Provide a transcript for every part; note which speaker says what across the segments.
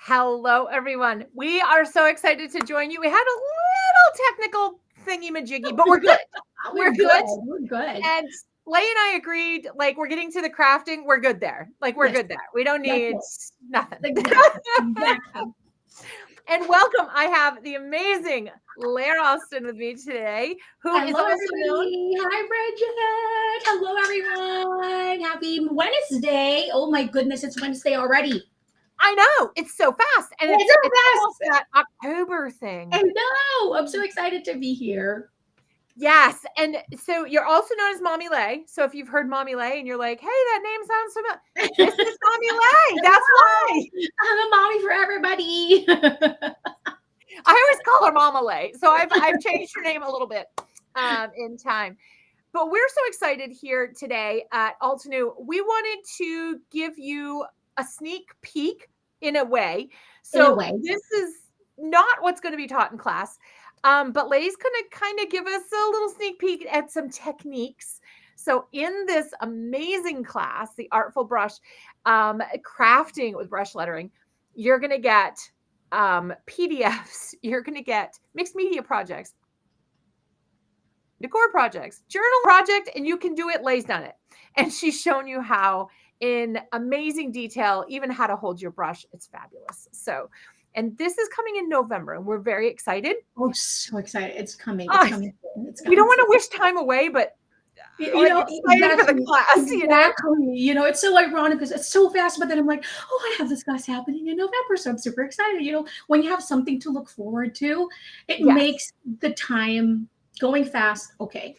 Speaker 1: Hello, everyone. We are so excited to join you. We had a little technical thingy-majiggy, but we're good.
Speaker 2: We're good. We're good.
Speaker 1: And Lhey and I agreed, like, we're getting to the crafting. We're good there. Like, we're good there. We don't need nothing.
Speaker 2: Exactly.
Speaker 1: And welcome. I have the amazing Lhey Austin with me today, who is also known.
Speaker 2: Hi, Bridget. Hello, everyone. Happy Wednesday. Oh, my goodness. It's Wednesday already.
Speaker 1: I know. It's so fast. And it's almost that October thing.
Speaker 2: I know. I'm so excited to be here.
Speaker 1: Yes. And so you're also known as Mommy Lhey. So if you've heard Mommy Lhey and you're like, hey, that name sounds familiar. This is Mommy Lhey. That's why.
Speaker 2: I'm a mommy for everybody.
Speaker 1: I always call her Mama Lhey. So I've changed her name a little bit in time. But we're so excited here today at Altenew. We wanted to give you a sneak peek in a way. So this is not what's going to be taught in class. But Lhey's going to kind of give us a little sneak peek at some techniques. So in this amazing class, the Artful Brush, crafting with brush lettering, you're going to get PDFs, you're going to get mixed media projects, decor projects, journal project, and you can do it. Lhey's done it. And she's shown you how in amazing detail, even how to hold your brush. It's fabulous. So, and this is coming in November, and we're very excited.
Speaker 2: Oh, so excited. It's coming. It's coming.
Speaker 1: We don't want to wish time away, but
Speaker 2: you know,
Speaker 1: excited for the class.
Speaker 2: Exactly. You know, it's so ironic because it's so fast, but then I'm like, oh, I have this class happening in November, so I'm super excited. You know, when you have something to look forward to, it makes the time going fast okay.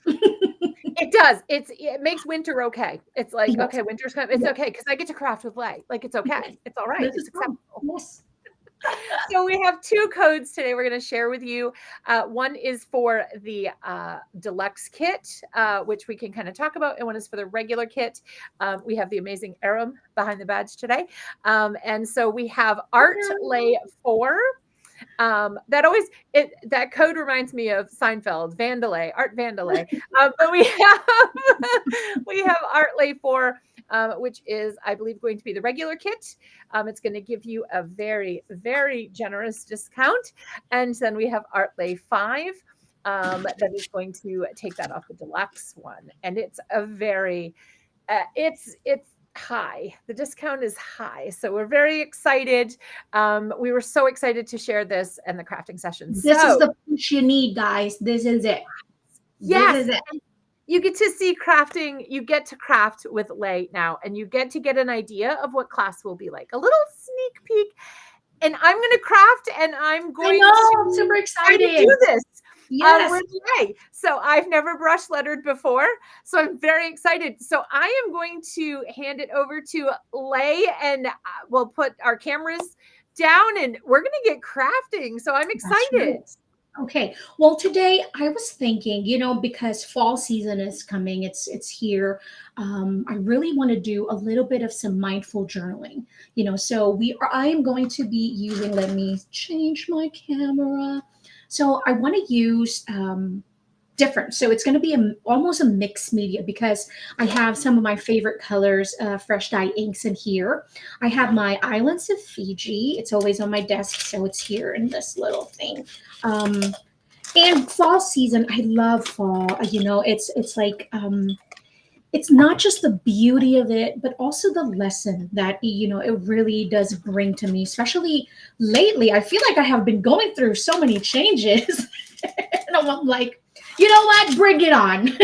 Speaker 1: It does. It makes winter okay. It's like, okay, winter's coming. It's okay because I get to craft with Lhey. Like, it's okay. It's all right. It's acceptable.
Speaker 2: Yes.
Speaker 1: So we have two codes today we're going to share with you. One is for the deluxe kit, which we can kind of talk about, and one is for the regular kit. We have the amazing Aram behind the badge today. And so we have Art Lhey 4. That code reminds me of Seinfeld, Vandelay, Art Vandelay. But we have Art Lhey 4, which is, I believe, going to be the regular kit. It's going to give you a very, very generous discount. And then we have Art Lhey 5, that is going to take that off the deluxe one. And it's a very, it's high. The discount is high. So we're very excited. We were so excited to share this and the crafting session.
Speaker 2: This is the push you need, guys. This is it.
Speaker 1: Yes. This is it. You get to see crafting. You get to craft with Lhey now, and you get to get an idea of what class will be like. A little sneak peek. And I'm going to craft, and I'm going
Speaker 2: I'm super excited
Speaker 1: to do this.
Speaker 2: Yes.
Speaker 1: With Lhey. So I've never brush lettered before. So I'm very excited. So I am going to hand it over to Lhey, and we'll put our cameras down, and we're going to get crafting. So I'm excited.
Speaker 2: Okay. Well, today I was thinking, you know, because fall season is coming, it's here. I really want to do a little bit of some mindful journaling, you know, so I am going to be using, let me change my camera. So I want to use different. So it's going to be almost a mixed media because I have some of my favorite colors, fresh dye inks in here. I have my Islands of Fiji. It's always on my desk, so it's here in this little thing. Um, and fall season, I love fall. It's like it's not just the beauty of it, but also the lesson that it really does bring to me. Especially lately, I feel like I have been going through so many changes, and I'm like, you know what? Bring it on. I'm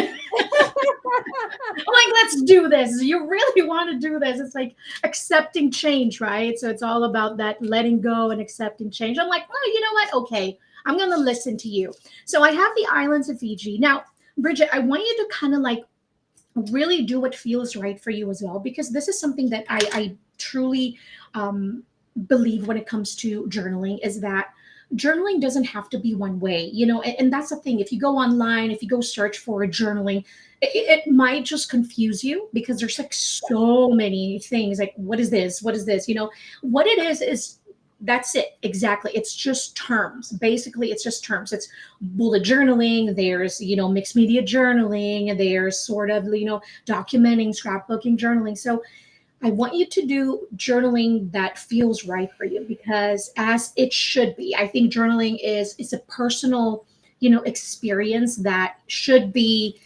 Speaker 2: like, let's do this. You really want to do this? It's like accepting change, right? So it's all about that letting go and accepting change. I'm like, well, you know what? Okay, I'm gonna listen to you. So I have the Islands of Fiji now. Bridget, I want you to kind of like really do what feels right for you as well, because this is something that I truly um, believe when it comes to journaling, is that journaling doesn't have to be one way, and that's the thing. If you go online, if you go search for a journaling, it might just confuse you because there's like so many things. Like, what is this? What is this? What it is that's it exactly. It's just terms. Basically, it's just terms. It's bullet journaling. There's mixed media journaling. There's sort of documenting, scrapbooking, journaling. So I want you to do journaling that feels right for you, because as it should be. I think journaling is a personal, experience that should be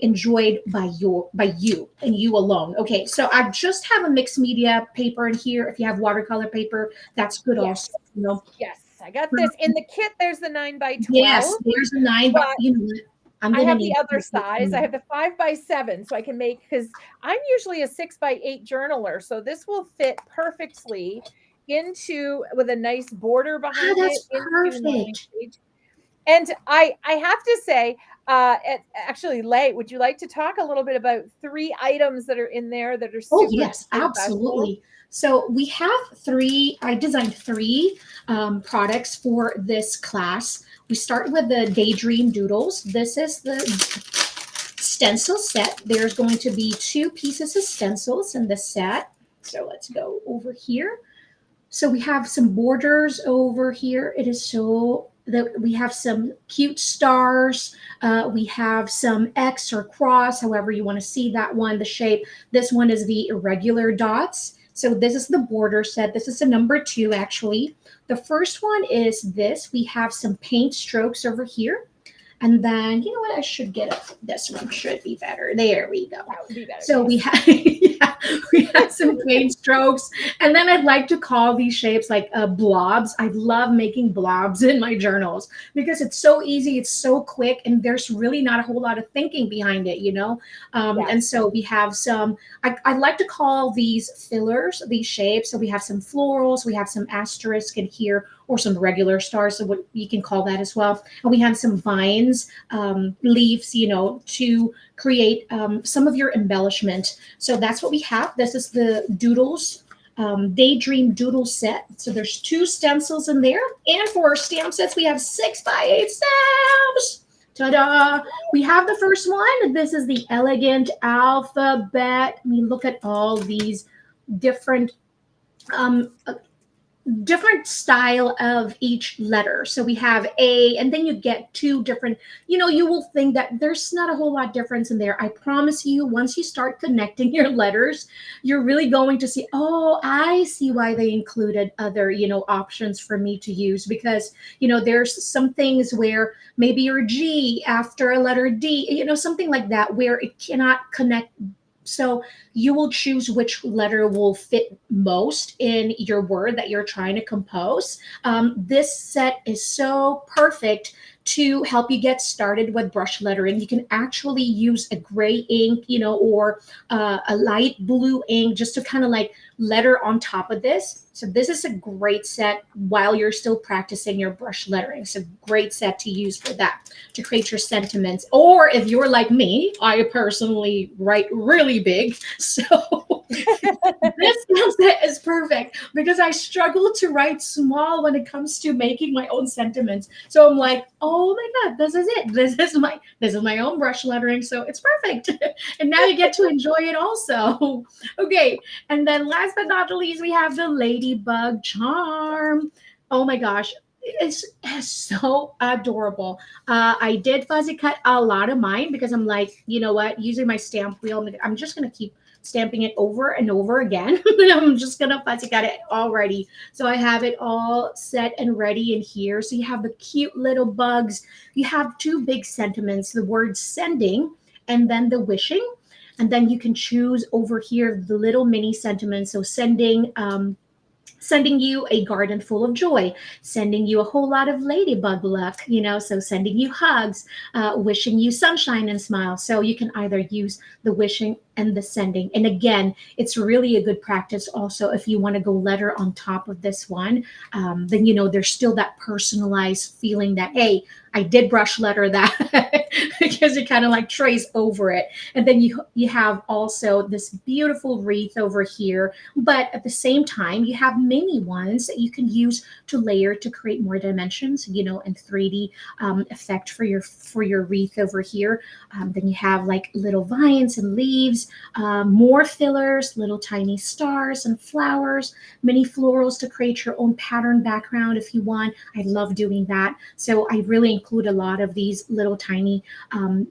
Speaker 2: enjoyed by you and you alone. Okay, so I just have a mixed media paper in here. If you have watercolor paper, that's good
Speaker 1: Yes.
Speaker 2: also.
Speaker 1: Yes. I got this. In the kit, there's the 9 by
Speaker 2: Yes,
Speaker 1: 12,
Speaker 2: there's a nine, but
Speaker 1: but
Speaker 2: you know what? I'm
Speaker 1: I
Speaker 2: gonna
Speaker 1: have the
Speaker 2: need
Speaker 1: other size. I have the 5 by 7, so I can make, because I'm usually a 6 by 8 journaler. So this will fit perfectly into, with a nice border behind it,
Speaker 2: that's
Speaker 1: into my
Speaker 2: perfect.
Speaker 1: page. And I have to say, actually, Lay, would you like to talk a little bit about 3 items that are in there that are
Speaker 2: Oh,
Speaker 1: super,
Speaker 2: yes,
Speaker 1: super special?
Speaker 2: absolutely. So we have I designed three products for this class. We start with the Daydream Doodles. This is the stencil set. There's going to be two pieces of stencils in the set. So let's go over here. So we have some borders over here. It is so that we have some cute stars. We have some X or cross, however you want to see that one, the shape. This one is the irregular dots. So this is the border set. This is the number 2, actually. The first one is this. We have some paint strokes over here. And then, you know what? I should get it. This one should be better. There we go.
Speaker 1: That would be better.
Speaker 2: So
Speaker 1: Yes.
Speaker 2: we have, yeah, we have some paint strokes. And then I'd like to call these shapes like blobs. I love making blobs in my journals because it's so easy, it's so quick, and there's really not a whole lot of thinking behind it. And
Speaker 1: Yes.
Speaker 2: so we have some, I like to call these fillers, these shapes. So we have some florals, we have some asterisk in here, or some regular stars, so what you can call that as well. And we have some vines, leaves, to create some of your embellishment. So that's what we have. This is the doodles, Daydream Doodle set. So there's 2 stencils in there. And for our stamp sets, we have 6 by 8 stamps. Ta-da! We have the first one. This is the Elegant Alphabet. I mean, look at all these different um, different style of each letter. So we have A, and then you get 2 different, you will think that there's not a whole lot difference in there. I promise you, once you start connecting your letters, you're really going to see, oh, I see why they included other, options for me to use, because, there's some things where maybe your G after a letter D, something like that, where it cannot connect. So you will choose which letter will fit most in your word that you're trying to compose. This set is so perfect to help you get started with brush lettering. You can actually use a gray ink, or a light blue ink, just to kind of like letter on top of this. So this is a great set while you're still practicing your brush lettering. It's a great set to use for that, to create your sentiments. Or if you're like me, I personally write really big. So this set is perfect because I struggle to write small when it comes to making my own sentiments. So I'm like, oh my God, this is it. This is my own brush lettering. So it's perfect. And now you get to enjoy it also. Okay. And then last but not the least, we have the Ladybug Charm. Oh my gosh. It's so adorable. I did fuzzy cut a lot of mine because I'm like, you know what, using my stamp wheel, I'm just going to keep stamping it over and over again. I'm just going to fuzzy cut it already. So I have it all set and ready in here. So you have the cute little bugs. You have two big sentiments, the word sending and then the wishing. And then you can choose over here the little mini sentiments. So sending you a garden full of joy, sending you a whole lot of ladybug luck, so sending you hugs, wishing you sunshine and smiles. So you can either use the wishing and the sending. And again, it's really a good practice also if you want to go letter on top of this one, then, there's still that personalized feeling that, hey, I did brush letter that because you kind of like trace over it. And then you have also this beautiful wreath over here, but at the same time, you have mini ones that you can use to layer to create more dimensions, and 3D effect for your wreath over here. Then you have like little vines and leaves, more fillers, little tiny stars and flowers, mini florals to create your own pattern background if you want. I love doing that. So I really include a lot of these little tiny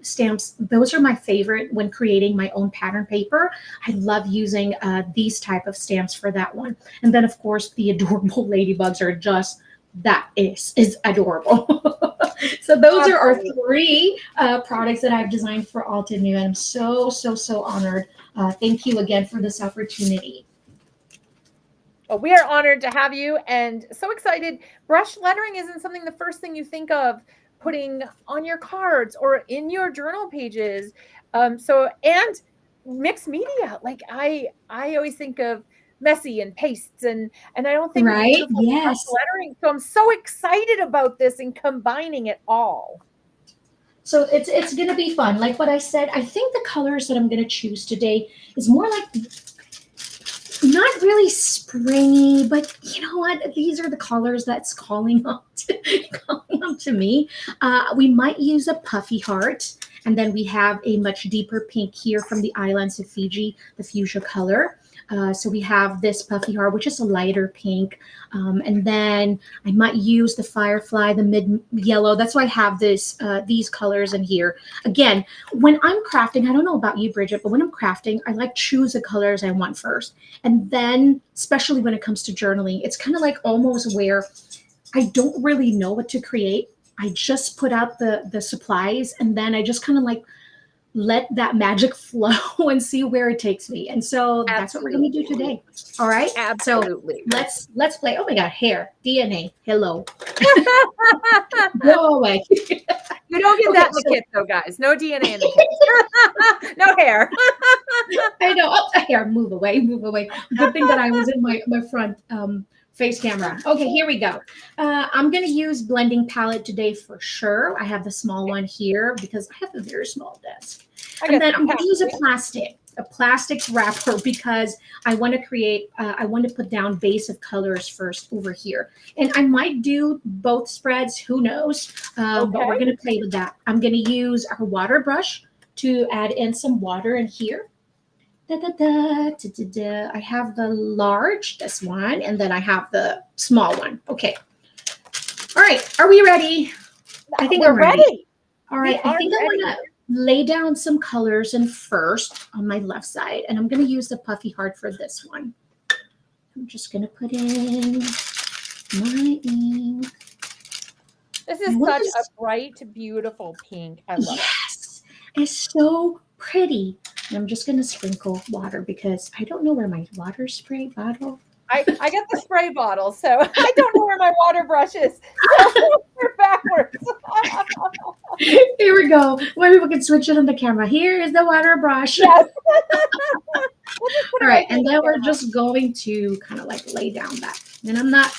Speaker 2: stamps. Those are my favorite when creating my own pattern paper. I love using these type of stamps for that one. And then of course the adorable ladybugs are just, that is adorable. So those are our three products that I've designed for Altenew, and I'm so honored. Thank you again for this opportunity.
Speaker 1: Well, we are honored to have you and so excited. Brush lettering isn't something the first thing you think of putting on your cards or in your journal pages. And mixed media, like I always think of messy and pastes and I don't think of
Speaker 2: Right?
Speaker 1: beautiful brush
Speaker 2: Yes.
Speaker 1: lettering. So I'm so excited about this and combining it all.
Speaker 2: So it's gonna be fun. Like what I said, I think the colors that I'm gonna choose today is more like not really springy, but you know what? These are the colors that's calling up to me. We might use a puffy heart, and then we have a much deeper pink here from the islands of Fiji, the fuchsia color. So we have this puffy heart, which is a lighter pink. And then I might use the firefly, the mid yellow. That's why I have these colors in here. Again, when I'm crafting, I don't know about you, Bridget, but when I'm crafting, I like choose the colors I want first. And then, especially when it comes to journaling, it's kind of like almost where I don't really know what to create. I just put out the supplies, and then I just kind of like let that magic flow and see where it takes me. And so that's what we're going to do today. All right.
Speaker 1: Absolutely.
Speaker 2: So let's play. Oh my God, hair, DNA. Hello. Go away.
Speaker 1: You don't get that in the kit though, guys. No DNA in the kit. No hair.
Speaker 2: I know. Oh, hair, move away, move away. Good thing that I was in my front face camera. Okay, here we go. I'm going to use blending palette today for sure. I have the small one here because I have a very small desk. And then I'm going to use a plastic wrapper because I want to create, I want to put down base of colors first over here. And I might do both spreads, who knows, but we're going to play with that. I'm going to use our water brush to add in some water in here. I have the large, this one, and then I have the small one. Okay. All right. Are we ready?
Speaker 1: I think we're ready.
Speaker 2: All right. I think I want to lay down some colors in first on my left side, and I'm going to use the puffy heart for this one. I'm just going to put in my ink.
Speaker 1: This is such a bright, beautiful pink. I love it.
Speaker 2: Yes. It's so pretty. And I'm just going to sprinkle water because I don't know where my water spray bottle.
Speaker 1: I got the spray bottle, so I don't know where my water brush is. So we're backwards.
Speaker 2: Here we go. Maybe we can switch it on the camera. Here is the water brush.
Speaker 1: Yes.
Speaker 2: All right. And then we're just going to kind of like lay down that. And I'm not,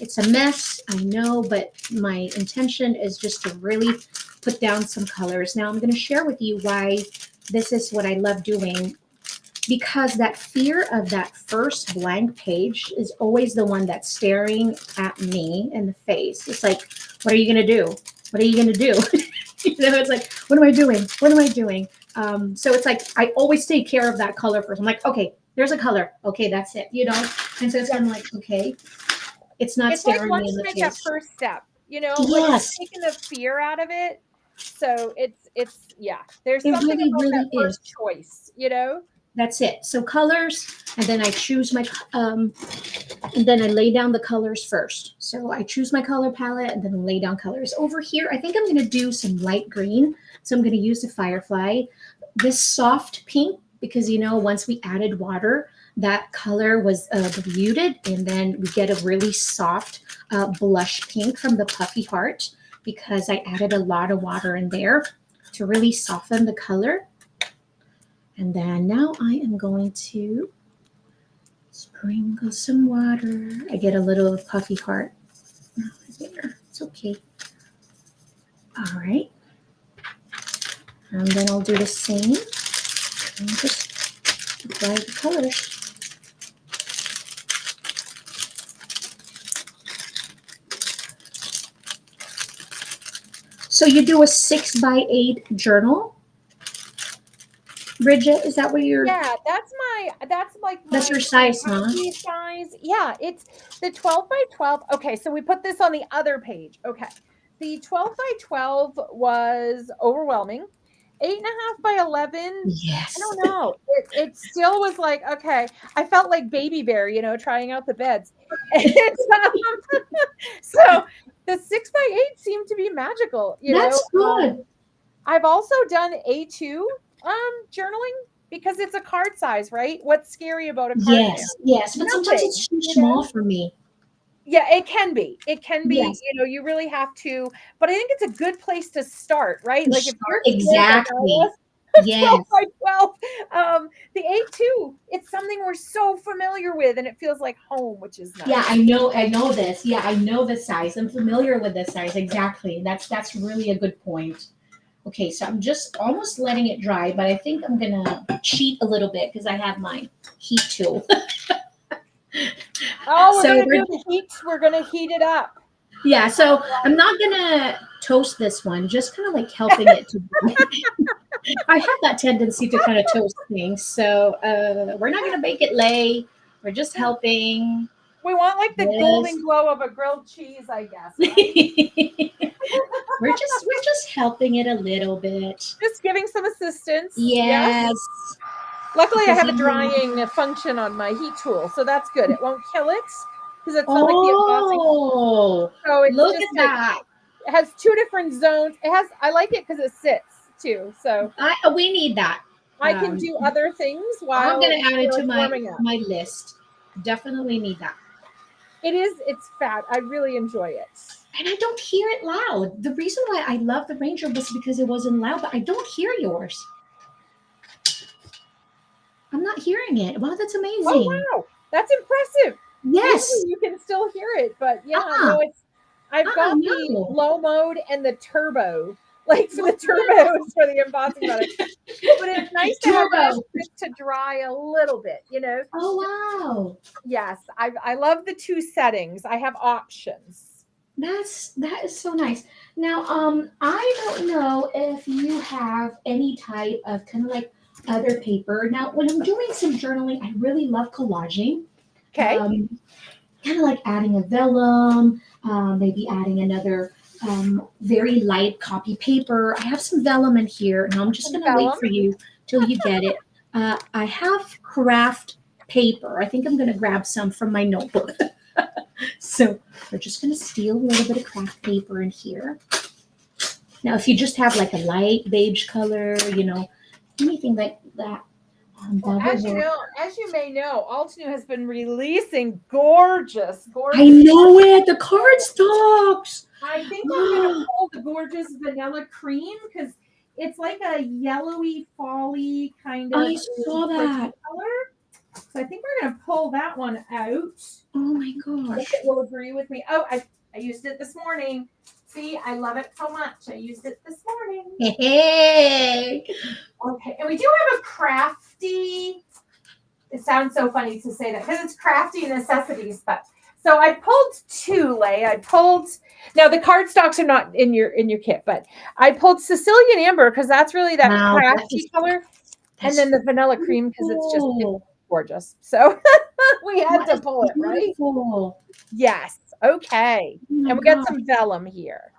Speaker 2: it's a mess, I know, but my intention is just to really put down some colors. Now I'm going to share with you why this is what I love doing, because that fear of that first blank page is always the one that's staring at me in the face. It's like, what are you going to do? What are you going to do? It's like, what am I doing? What am I doing? So it's like, I always take care of that color first. I'm like, okay, there's a color. Okay, that's it, And so it's kind of like, okay, It's not
Speaker 1: It's like
Speaker 2: staring me
Speaker 1: wanting
Speaker 2: in
Speaker 1: to
Speaker 2: the
Speaker 1: make that
Speaker 2: face.
Speaker 1: first step, like it's
Speaker 2: Yes,
Speaker 1: taking the fear out of it. So yeah, there's
Speaker 2: it
Speaker 1: something
Speaker 2: really,
Speaker 1: about that
Speaker 2: really is.
Speaker 1: first choice.
Speaker 2: That's it. So colors, and then I choose my and then I lay down the colors first. So I choose my color palette and then lay down colors. Over here, I think I'm going to do some light green. So I'm going to use the Firefly. This soft pink, because once we added water, that color was diluted, and then we get a really soft blush pink from the Puffy Heart because I added a lot of water in there to really soften the color. And then now I am going to sprinkle some water. I get a little Puffy Heart there. It's okay. All right. And then I'll do the same. And just apply the colors. So you do a 6x8 journal, Bridget? Is that what you're?
Speaker 1: Yeah, that's like
Speaker 2: That's
Speaker 1: my
Speaker 2: your size, huh?
Speaker 1: happy size. Yeah, it's the 12 by 12. Okay, so we put this on the other page. Okay. The 12 by 12 was overwhelming. 8.5 by 11. I
Speaker 2: Yes.
Speaker 1: don't know. It still was like, okay. I felt like Baby Bear, trying out the beds. So the 6 by 8 seemed to be magical.
Speaker 2: That's good.
Speaker 1: I've also done A2 journaling because it's a card size, right? What's scary about a card
Speaker 2: Yes,
Speaker 1: fan?
Speaker 2: yes. But sometimes
Speaker 1: Nothing,
Speaker 2: it's too
Speaker 1: you know?
Speaker 2: small for me.
Speaker 1: Yeah, it can be. It can be,
Speaker 2: Yes.
Speaker 1: you really have to, but I think it's a good place to start, right?
Speaker 2: To
Speaker 1: Like if
Speaker 2: start
Speaker 1: you're scared like I was,
Speaker 2: exactly.
Speaker 1: 12
Speaker 2: Yes.
Speaker 1: by 12, the A2, it's something we're so familiar with and it feels like home, which is
Speaker 2: Yeah,
Speaker 1: nice.
Speaker 2: I know this. Yeah, I know the size. I'm familiar with this size. Exactly. That's really a good point. Okay, so I'm just almost letting it dry, but I think I'm gonna cheat a little bit because I have my heat tool.
Speaker 1: Oh, we're
Speaker 2: So
Speaker 1: gonna do the heat. We're gonna heat it up.
Speaker 2: yeah, so I'm not gonna toast this one, just kind of like helping it to. I have that tendency to kind of toast things, so we're not gonna make it lay. We're just helping.
Speaker 1: We want like the
Speaker 2: Yes.
Speaker 1: golden glow of a grilled cheese, I guess,
Speaker 2: we're
Speaker 1: right?
Speaker 2: just helping it a little bit.
Speaker 1: Just giving some assistance. Yes.
Speaker 2: Yes,
Speaker 1: Luckily, I
Speaker 2: because
Speaker 1: have a drying function on my heat tool, so that's good. It won't kill it because it's not like the embossing.
Speaker 2: oh,
Speaker 1: So it's
Speaker 2: look
Speaker 1: just
Speaker 2: at that.
Speaker 1: it has two different zones. I like it because it sits too, so
Speaker 2: We need that.
Speaker 1: I can do other things
Speaker 2: I'm
Speaker 1: while
Speaker 2: gonna add it to
Speaker 1: it's warming up.
Speaker 2: my list. Definitely need that.
Speaker 1: It's fat. I really enjoy it.
Speaker 2: And I don't hear it loud. The reason why I love the Ranger was because it wasn't loud, but I don't hear yours. I'm not hearing it. Wow, that's
Speaker 1: Oh
Speaker 2: amazing.
Speaker 1: wow, that's impressive.
Speaker 2: Yes.
Speaker 1: Usually you can still hear it, but yeah,
Speaker 2: Uh-uh.
Speaker 1: no, I've got the
Speaker 2: No.
Speaker 1: low mode and the turbo, like for the
Speaker 2: Wow.
Speaker 1: turbos for the embossing method. But it's nice to have
Speaker 2: Turbo.
Speaker 1: this to dry a little bit.
Speaker 2: Oh wow.
Speaker 1: Yes, I love the two settings. I have options.
Speaker 2: That is so nice. Now, I don't know if you have any type of kind of like other paper. Now, when I'm doing some journaling, I really love collaging.
Speaker 1: Okay.
Speaker 2: Kind of like adding a vellum, maybe adding another very light copy paper. I have some vellum in here, and I'm just going to wait
Speaker 1: Vellum.
Speaker 2: for you till you get it. I have craft paper. I think I'm going to grab some from my notebook. So we're just going to steal a little bit of craft paper in here. Now, if you just have like a light beige color, anything like that,
Speaker 1: Well,
Speaker 2: that will work.
Speaker 1: as you may know, Altenew has been releasing gorgeous.
Speaker 2: I know it. The card stocks.
Speaker 1: I think I'm gonna pull the gorgeous vanilla cream because it's like a yellowy, fally kind of
Speaker 2: I saw that.
Speaker 1: color. So I think we're gonna pull that one out.
Speaker 2: Oh my
Speaker 1: If
Speaker 2: gosh.
Speaker 1: it will agree with me. Oh, I used it this morning. See, I love it so much. I used it this morning.
Speaker 2: Hey.
Speaker 1: Okay, and we do have a crafty. It sounds so funny to say that because it's crafty necessities, but so I pulled two, Lhey. Now the cardstocks are not in your kit, but I pulled Sicilian Amber because that's really that
Speaker 2: Wow,
Speaker 1: crafty color, and then the vanilla cream because it's
Speaker 2: beautiful.
Speaker 1: gorgeous. So we had
Speaker 2: That
Speaker 1: to
Speaker 2: is
Speaker 1: pull it, right?
Speaker 2: beautiful.
Speaker 1: Yes. Okay.
Speaker 2: Oh my
Speaker 1: And we got
Speaker 2: God.
Speaker 1: some vellum here.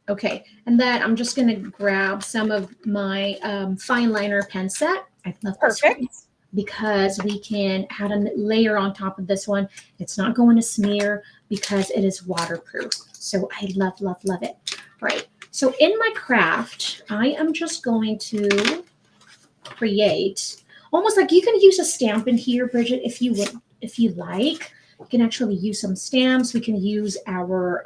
Speaker 2: Okay, and then I'm just gonna grab some of my fine liner pen set. I love this one
Speaker 1: Perfect.
Speaker 2: because we can add a layer on top of this one. It's not going to smear because it is waterproof. So I love, love, love it. All right, so in my craft, I am just going to create almost like you can use a stamp in here, Bridget, if you would, if you like. You can actually use some stamps. We can use our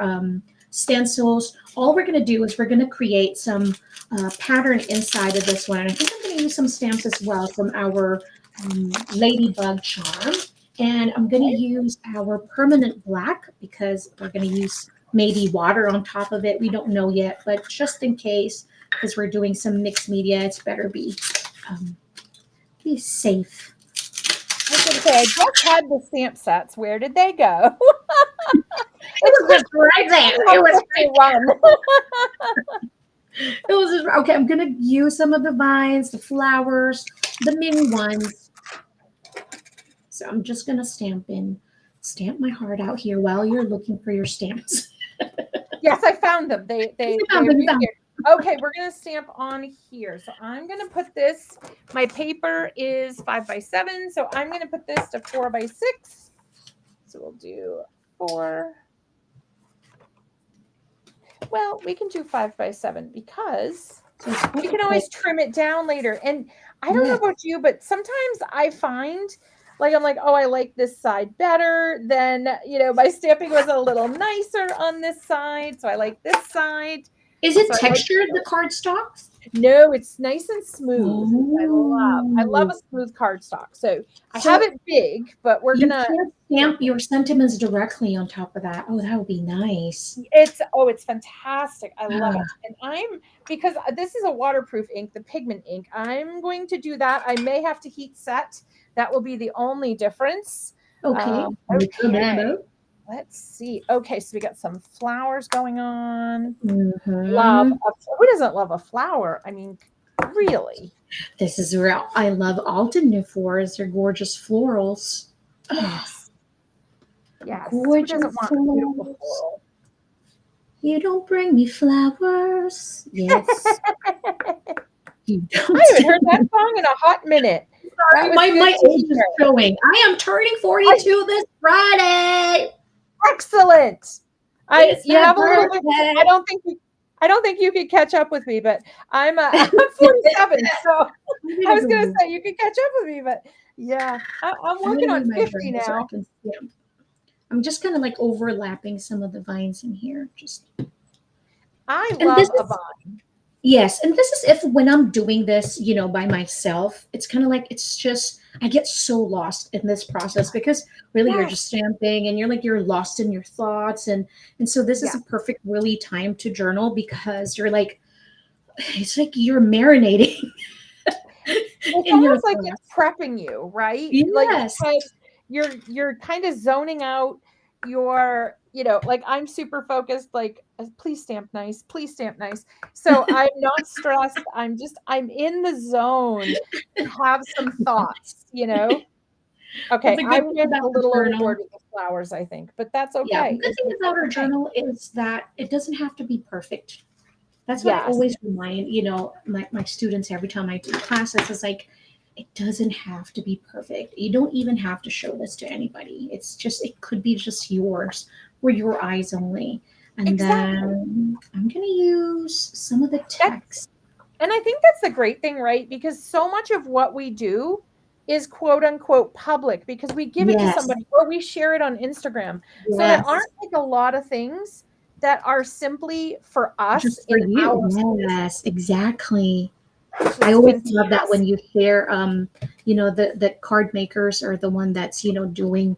Speaker 2: stencils. All we're going to do is we're going to create some pattern inside of this one. And I think I'm going to use some stamps as well from our ladybug charm. And I'm going to use our permanent black because we're going to use maybe water on top of it. We don't know yet, but just in case, because we're doing some mixed media, it's better be safe.
Speaker 1: I was going to say, I just had the stamp sets. Where did they go?
Speaker 2: It was just right there. It was right
Speaker 1: one.
Speaker 2: It was just, okay. I'm gonna use some of the vines, the flowers, the mini ones. So I'm just gonna stamp my heart out here while you're looking for your stamps.
Speaker 1: Yes, I found them. They
Speaker 2: found them, you found
Speaker 1: here. Okay, we're gonna stamp on here. So I'm gonna put this. My paper is 5x7, so I'm gonna put this to 4x6. So we'll do 4. Well, we can do 5x7 because we can always trim it down later. And I don't know about you, but sometimes I find like I'm like, oh, I like this side better. Then, my stamping was a little nicer on this side. So I like this side.
Speaker 2: Is it textured, the cardstock?
Speaker 1: No, it's nice and smooth.
Speaker 2: Oh.
Speaker 1: I love a smooth cardstock. So I have it big, but we're gonna
Speaker 2: stamp your sentiments directly on top of that. Oh, that would be nice.
Speaker 1: It's fantastic. I love it. And because this is a waterproof ink, the pigment ink, I'm going to do that. I may have to heat set. That will be the only difference.
Speaker 2: Okay.
Speaker 1: Okay. Let's see. Okay, so we got some flowers going on.
Speaker 2: Mm-hmm.
Speaker 1: Who doesn't love a flower? I mean, really?
Speaker 2: This is real. I love Alton Nufours. They're gorgeous florals.
Speaker 1: Yes. Yes.
Speaker 2: Gorgeous
Speaker 1: Who doesn't want a beautiful floral?
Speaker 2: You don't bring me flowers. Yes.
Speaker 1: I haven't heard that song in a hot minute.
Speaker 2: Sorry, my age is showing. I am turning 42 this Friday.
Speaker 1: Excellent. You have a little bit. I don't think you could catch up with me, but I'm 47, so I was gonna say you could catch up with me, but yeah, I'm working on 50 now.
Speaker 2: I'm just kind of like overlapping some of the vines in here.
Speaker 1: I love a vine.
Speaker 2: Yes, and this is if when I'm doing this, by myself, it's kind of like I get so lost in this process because really you're just stamping and you're lost in your thoughts and so this is a perfect really time to journal because you're like it's like you're marinating.
Speaker 1: It's almost like it's prepping you, right?
Speaker 2: Yes.
Speaker 1: Like you're kind of zoning out your, like I'm super focused, like please stamp nice. So I'm not stressed. I'm in the zone to have some thoughts, Okay, I went a little overboard with the flowers, I think, but that's okay.
Speaker 2: Yeah, the good thing about our journal is that it doesn't have to be perfect. That's what I always remind, my students every time I do classes. It's like, it doesn't have to be perfect. You don't even have to show this to anybody. It could be just yours or your eyes only. And then I'm going to use some of the text.
Speaker 1: And I think that's the great thing, right? Because so much of what we do is quote unquote public because we give it to somebody or we share it on Instagram. So there aren't like a lot of things that are simply for us.
Speaker 2: Just for you. Yes, exactly. I always love that when you share, the card makers are the one that's, doing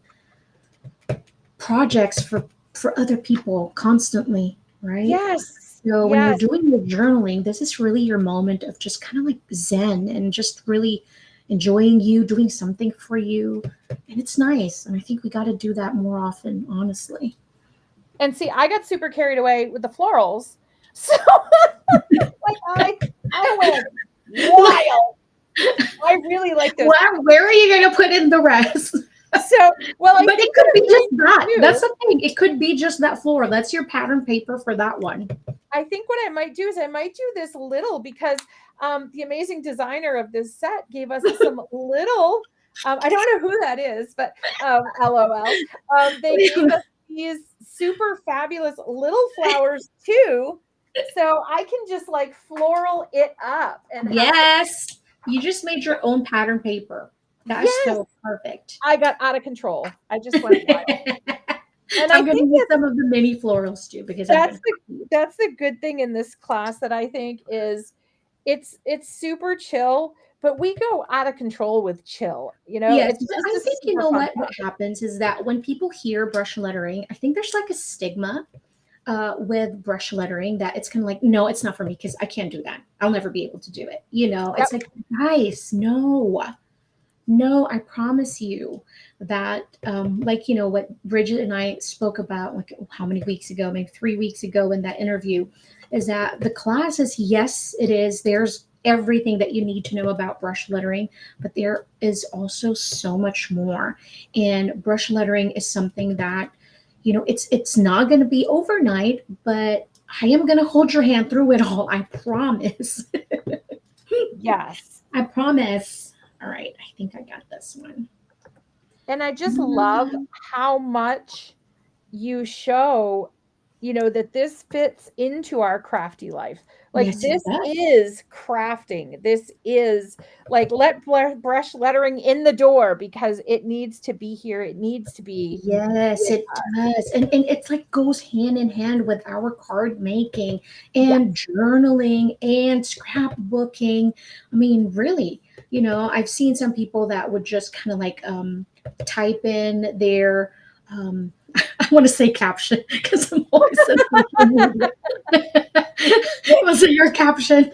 Speaker 2: projects for other people constantly, right?
Speaker 1: Yes.
Speaker 2: So when you're doing your journaling, this is really your moment of just kind of like zen and just really enjoying you, doing something for you. And it's nice. And I think we got to do that more often, honestly.
Speaker 1: And see, I got super carried away with the florals. So like I went wild. I really like those.
Speaker 2: Where are you going to put in the rest?
Speaker 1: So, well, I
Speaker 2: But it
Speaker 1: think
Speaker 2: could
Speaker 1: what
Speaker 2: be
Speaker 1: I
Speaker 2: just
Speaker 1: might
Speaker 2: that. That's
Speaker 1: do,
Speaker 2: the thing. It could be just that floral. That's your pattern paper for that one.
Speaker 1: I think what I might do is I might do this little because the amazing designer of this set gave us some little. I don't know who that is, but LOL. They gave us these super fabulous little flowers too, so I can just like floral it up and have some.
Speaker 2: Yes. You just made your own pattern paper. That is
Speaker 1: Yes,
Speaker 2: so perfect.
Speaker 1: I got out of control. I just went wild, and I
Speaker 2: I'm going to
Speaker 1: think
Speaker 2: use some of the mini florals too because I'm going
Speaker 1: that's
Speaker 2: to
Speaker 1: the
Speaker 2: copy you.
Speaker 1: that's the good thing in this class that I think is it's super chill, but we go out of control with chill.
Speaker 2: Yes,
Speaker 1: It's
Speaker 2: but
Speaker 1: just
Speaker 2: I
Speaker 1: a
Speaker 2: think you
Speaker 1: super
Speaker 2: know
Speaker 1: fun
Speaker 2: what
Speaker 1: project.
Speaker 2: happens is that when people hear brush lettering, I think there's like a stigma with brush lettering that it's kind of like, no, it's not for me because I can't do that. I'll never be able to do it.
Speaker 1: Yep.
Speaker 2: It's like, guys, no, no, I promise you that, like, what Bridget and I spoke about, like, how many weeks ago, maybe 3 weeks ago in that interview, is that the class is, yes, it is. There's everything that you need to know about brush lettering, but there is also so much more. And brush lettering is something that, it's not going to be overnight, but I am going to hold your hand through it all. I promise.
Speaker 1: Yes.
Speaker 2: I promise. All right, I think I got this one.
Speaker 1: And I just love how much you show, that this fits into our crafty life. Like
Speaker 2: Yes, it
Speaker 1: this
Speaker 2: does.
Speaker 1: is crafting. This is like brush lettering in the door because it needs to be here. It needs to be
Speaker 2: Yes,
Speaker 1: with
Speaker 2: it
Speaker 1: us.
Speaker 2: does. And it's like goes hand in hand with our card making
Speaker 1: Yeah.
Speaker 2: and journaling and scrapbooking. I mean, really, I've seen some people that would just kind of like type in their I want to say caption because I'm always on social media. Was it your caption?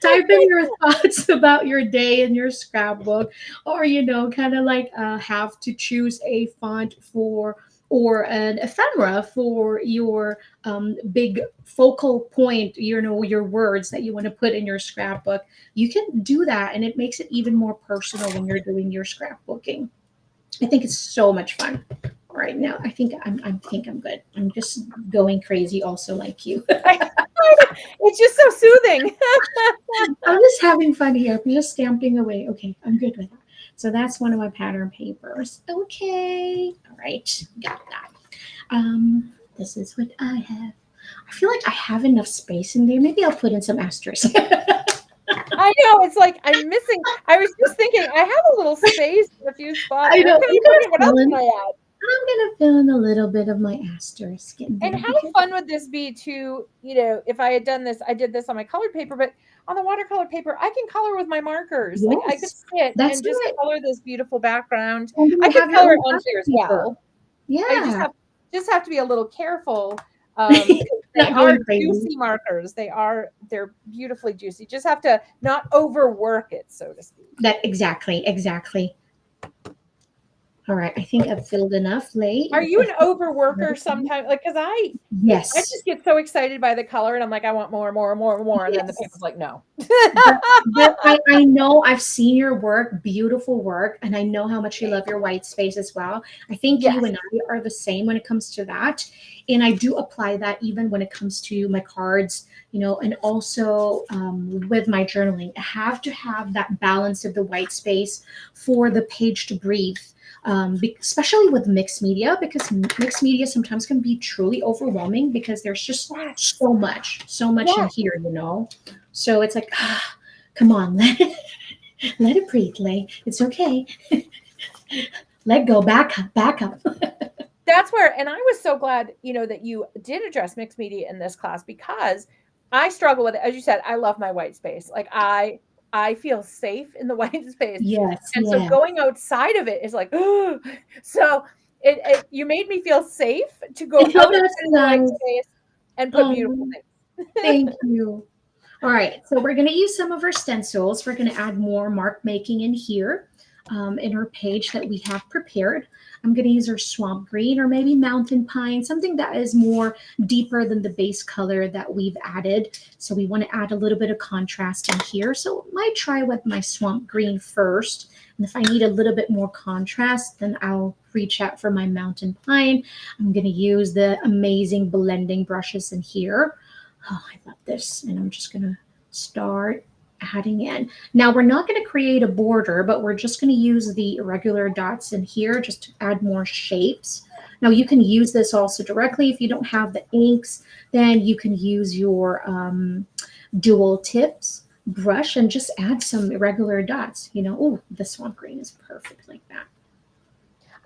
Speaker 2: Type in your thoughts about your day in your scrapbook, or kind of like have to choose a font for or an ephemera for your big focal point, your words that you want to put in your scrapbook. You can do that, and it makes it even more personal when you're doing your scrapbooking. I think it's so much fun. Right now, I think I'm good. I'm just going crazy, also like you.
Speaker 1: It's just so soothing.
Speaker 2: I'm just having fun here. I'm just stamping away. Okay, I'm good with that. So that's one of my pattern papers. Okay. All right. Got that. This is what I have. I feel like I have enough space in there. Maybe I'll put in some asterisks.
Speaker 1: I know. It's like I'm missing. I was just thinking, I have a little space in a few spots.
Speaker 2: I
Speaker 1: Where
Speaker 2: know.
Speaker 1: can I
Speaker 2: I'm
Speaker 1: put
Speaker 2: gonna
Speaker 1: it? What else
Speaker 2: fill
Speaker 1: can
Speaker 2: in.
Speaker 1: I add?
Speaker 2: I'm gonna fill in a little bit of my asterisk in
Speaker 1: And
Speaker 2: there
Speaker 1: how
Speaker 2: because
Speaker 1: fun would this be to, if I had done this, I did this on my colored paper, but on the watercolor paper, I can color with my markers. Like I could
Speaker 2: yes,
Speaker 1: sit
Speaker 2: that's
Speaker 1: and just
Speaker 2: it.
Speaker 1: color this beautiful background.
Speaker 2: And then
Speaker 1: I
Speaker 2: you
Speaker 1: could
Speaker 2: have your
Speaker 1: color
Speaker 2: own
Speaker 1: it on
Speaker 2: pattern
Speaker 1: here as
Speaker 2: paper.
Speaker 1: well. I
Speaker 2: Yeah.
Speaker 1: just have to be a little careful. Because they
Speaker 2: Not
Speaker 1: are
Speaker 2: going crazy.
Speaker 1: juicy markers. They're beautifully juicy. Just have to not overwork it, so to speak.
Speaker 2: That exactly. All right, I think I've filled enough, Lay.
Speaker 1: Are you
Speaker 2: I
Speaker 1: an
Speaker 2: think I'm ready
Speaker 1: overworker
Speaker 2: for you.
Speaker 1: sometimes? Like, because I
Speaker 2: Yes,
Speaker 1: just get so excited by the color, and I'm like, I want more, more, more, more, and then the
Speaker 2: yes.
Speaker 1: paper's like, no.
Speaker 2: But I know I've seen your work, beautiful work, and I know how much you love your white space as well. I think you
Speaker 1: Yes.
Speaker 2: and I are the same when it comes to that. And I do apply that even when it comes to my cards, and also with my journaling. I have to have that balance of the white space for the page to breathe. Especially with mixed media, because mixed media sometimes can be truly overwhelming because there's just
Speaker 1: Yes.
Speaker 2: so much in
Speaker 1: Yes.
Speaker 2: here. So it's like, come on, let it breathe, Lay. It's okay. Let go. Back up.
Speaker 1: That's where, and I was so glad, that you did address mixed media in this class because I struggle with it. As you said, I love my white space. Like I feel safe in the white space.
Speaker 2: Yes,
Speaker 1: And so
Speaker 2: yeah.
Speaker 1: going outside of it is like, so you made me feel safe to go
Speaker 2: Oh,
Speaker 1: outside
Speaker 2: that's
Speaker 1: of the white
Speaker 2: nice.
Speaker 1: space and put beautiful
Speaker 2: Oh,
Speaker 1: things.
Speaker 2: thank you. All right, so we're going to use some of our stencils. We're going to add more mark making in here. in our page that we have prepared. I'm going to use our swamp green or maybe mountain pine, something that is more deeper than the base color that we've added. So we want to add a little bit of contrast in here. So I might try with my swamp green first. And if I need a little bit more contrast, then I'll reach out for my mountain pine. I'm going to use the amazing blending brushes in here. Oh, I love this. And I'm just going to start adding in. Now we're not going to create a border, but we're just going to use the irregular dots in here just to add more shapes. Now you can use this also directly. If you don't have the inks, then you can use your dual tips brush and just add some irregular dots. You know, oh, the swamp green is perfect like that.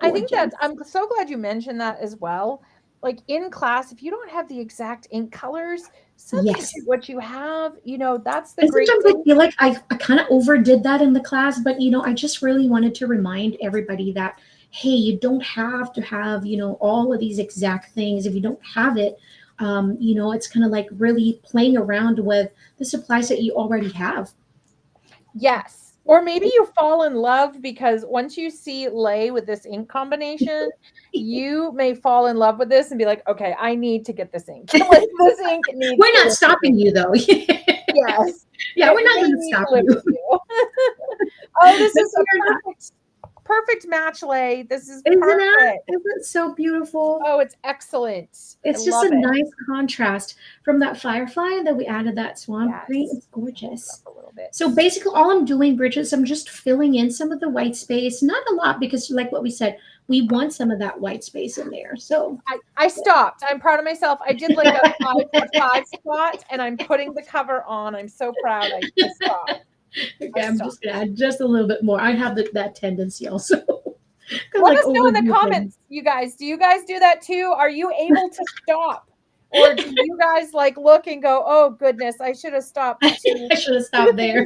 Speaker 1: I think that I'm so glad you mentioned that as well. Like in class, if you don't have the exact ink colors, substitute what you have. You know, that's the great
Speaker 2: sometimes
Speaker 1: thing.
Speaker 2: I feel like I kind of overdid that in the class, but you know, I just really wanted to remind everybody that, hey, you don't have to have, you know, all of these exact things. If you don't have it, you know, it's kind of like really playing around with the supplies that you already have.
Speaker 1: Yes. Or maybe you fall in love because once you see Lhey with this ink combination, you may fall in love with this and be like, okay, I need to get this ink. Like this ink needs
Speaker 2: We're not stopping you though.
Speaker 1: Yes.
Speaker 2: Yeah, we're not going to stop you.
Speaker 1: Oh, this is a perfect match, Lhey. This is perfect.
Speaker 2: Isn't it so beautiful?
Speaker 1: Oh, it's excellent.
Speaker 2: It's just a nice contrast from that firefly that we added that swamp green. It's gorgeous.
Speaker 1: A little bit.
Speaker 2: So basically all I'm doing, Bridget, is I'm just filling in some of the white space. Not a lot because like what we said, we want some of that white space in there. So
Speaker 1: I stopped. I'm proud of myself. I did like a 5 spot and I'm putting the cover on. I'm so proud. I stopped.
Speaker 2: Okay, I'm just going to add just a little bit more. I have that tendency also.
Speaker 1: Let us know in the comments, you guys. Do you guys do that too? Are you able to stop? Or do you guys like look and go, oh goodness, I should have stopped.
Speaker 2: I should have stopped there.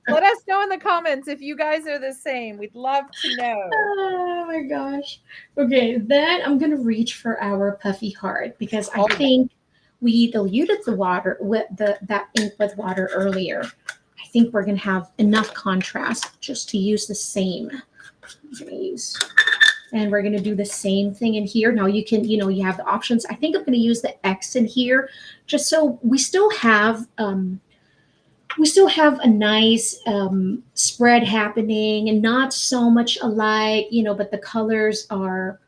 Speaker 1: Let us know in the comments if you guys are the same. We'd love to know.
Speaker 2: Oh my gosh. Okay, then I'm going to reach for our puffy heart because I think we diluted the water with that ink with water earlier. I think we're going to have enough contrast just to use the same. I'm going to use, and we're going to do the same thing in here. Now you can, you know, you have the options. I think I'm going to use the X in here just so we still have a nice spread happening and not so much alike, you know, but the colors are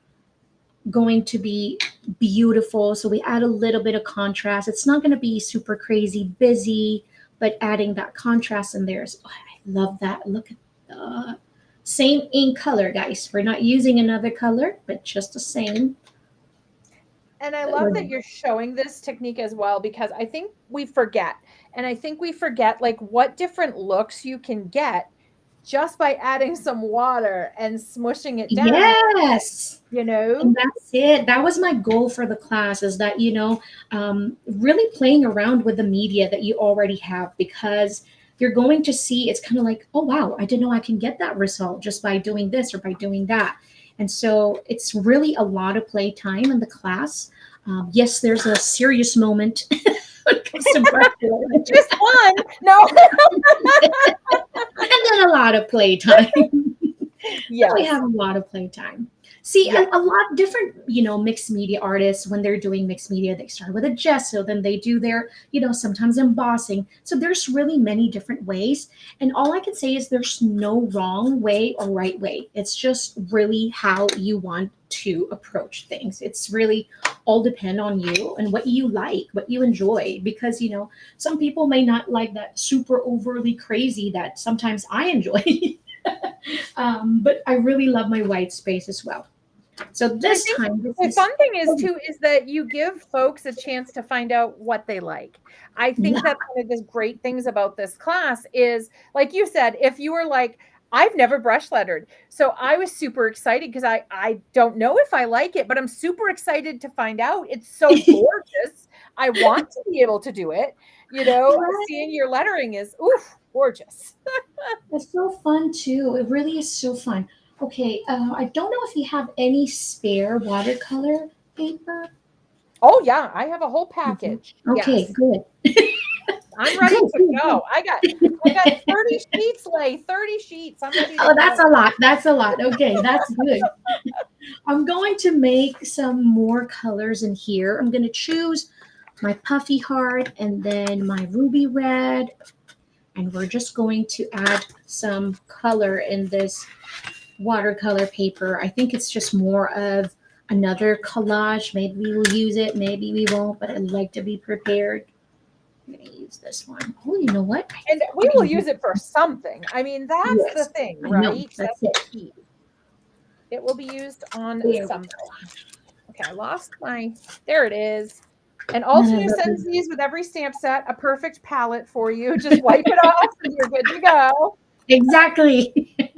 Speaker 2: going to be beautiful. So we add a little bit of contrast. It's not going to be super crazy busy, but adding that contrast in there is, oh, I love that. Look at the same ink color, guys. We're not using another color, but just the same.
Speaker 1: And I love that you're showing this technique as well, because I think we forget. And I think we forget like what different looks you can get just by adding some water and smushing it down.
Speaker 2: Yes.
Speaker 1: You know,
Speaker 2: and that's it. That was my goal for the class, is that, you know, really playing around with the media that you already have, because you're going to see it's kind of like, oh, wow, I didn't know I can get that result just by doing this or by doing that. And so it's really a lot of play time in the class. Yes, there's a serious moment when it comes to brush.
Speaker 1: Just one. No.
Speaker 2: And then a lot of play time.
Speaker 1: Yeah,
Speaker 2: we have a lot of play time. See, a lot different, you know, mixed media artists, when they're doing mixed media, they start with a gesso, then they do their, you know, sometimes embossing. So there's really many different ways. And all I can say is there's no wrong way or right way. It's just really how you want to approach things. It's really all depend on you and what you like, what you enjoy, because, you know, some people may not like that super overly crazy that sometimes I enjoy. But I really love my white space as well. So this time,
Speaker 1: the fun thing is too, is that you give folks a chance to find out what they like. I think that's one of the great things about this class is, like you said, if you were like, I've never brush lettered. So I was super excited because I don't know if I like it, but I'm super excited to find out. It's so gorgeous. I want to be able to do it. You know, seeing your lettering is, oof, gorgeous.
Speaker 2: It's so fun too. It really is so fun. Okay, I don't know if you have any spare watercolor paper.
Speaker 1: Oh yeah, I have a whole package.
Speaker 2: Okay, good.
Speaker 1: I'm ready
Speaker 2: Go,
Speaker 1: to
Speaker 2: go,
Speaker 1: go.
Speaker 2: go.
Speaker 1: I got 30 sheets, Lay. 30 sheets. I'm ready to
Speaker 2: Oh, that's
Speaker 1: go.
Speaker 2: a lot. That's a lot. Okay, that's good. I'm going to make some more colors in here. I'm going to choose my puffy heart and then my ruby red. And we're just going to add some color in this watercolor paper. I think it's just more of another collage. Maybe we will use it, maybe we won't, but I'd like to be prepared. I'm going to use this one. Oh, you know what? I
Speaker 1: And
Speaker 2: think
Speaker 1: we
Speaker 2: I
Speaker 1: will
Speaker 2: can use
Speaker 1: use it for
Speaker 2: this.
Speaker 1: something. I mean, that's the
Speaker 2: Yes,
Speaker 1: thing,
Speaker 2: I know.
Speaker 1: right?
Speaker 2: That's
Speaker 1: That's the
Speaker 2: it.
Speaker 1: key. It will be used on
Speaker 2: There we
Speaker 1: something.
Speaker 2: go.
Speaker 1: Okay, I lost my, there it is. And
Speaker 2: And then I
Speaker 1: Altenew
Speaker 2: love
Speaker 1: sends
Speaker 2: this.
Speaker 1: these with every stamp set, a perfect palette for you. Just wipe it off and you're good to go.
Speaker 2: Exactly. You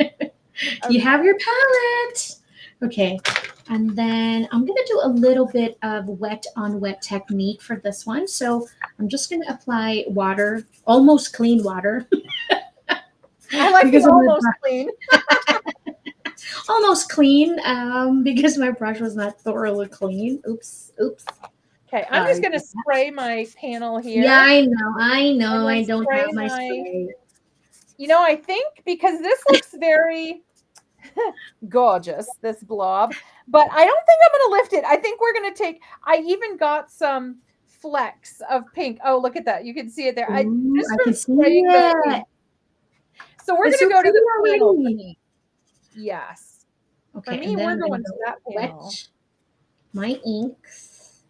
Speaker 1: Okay.
Speaker 2: have your palette. Okay. And then I'm going to do a little bit of wet on wet technique for this one. So I'm just going to apply water, almost clean water,
Speaker 1: I like the
Speaker 2: because of my
Speaker 1: almost
Speaker 2: brush.
Speaker 1: clean.
Speaker 2: Almost clean, because my brush was not thoroughly clean. Oops, oops.
Speaker 1: Okay, I'm just
Speaker 2: Sorry.
Speaker 1: going to spray my panel
Speaker 2: Yeah,
Speaker 1: here.
Speaker 2: I know. I
Speaker 1: I'm
Speaker 2: know.
Speaker 1: going
Speaker 2: I
Speaker 1: to
Speaker 2: don't
Speaker 1: spray
Speaker 2: have my
Speaker 1: my,
Speaker 2: spray.
Speaker 1: I think because this looks very gorgeous, this blob, but I don't think I'm going to lift it. I think we're going to take, I even got some flecks of pink. Oh, look at that. You can see it there. I
Speaker 2: Ooh,
Speaker 1: just
Speaker 2: I
Speaker 1: from
Speaker 2: can see
Speaker 1: spraying the
Speaker 2: it.
Speaker 1: ink. So we're
Speaker 2: It's
Speaker 1: going
Speaker 2: so
Speaker 1: to go to
Speaker 2: pretty
Speaker 1: the panel for
Speaker 2: already.
Speaker 1: me. Yes. For
Speaker 2: Okay,
Speaker 1: me,
Speaker 2: and then
Speaker 1: we're
Speaker 2: I'm going to
Speaker 1: going to
Speaker 2: go
Speaker 1: that panel.
Speaker 2: wet my inks.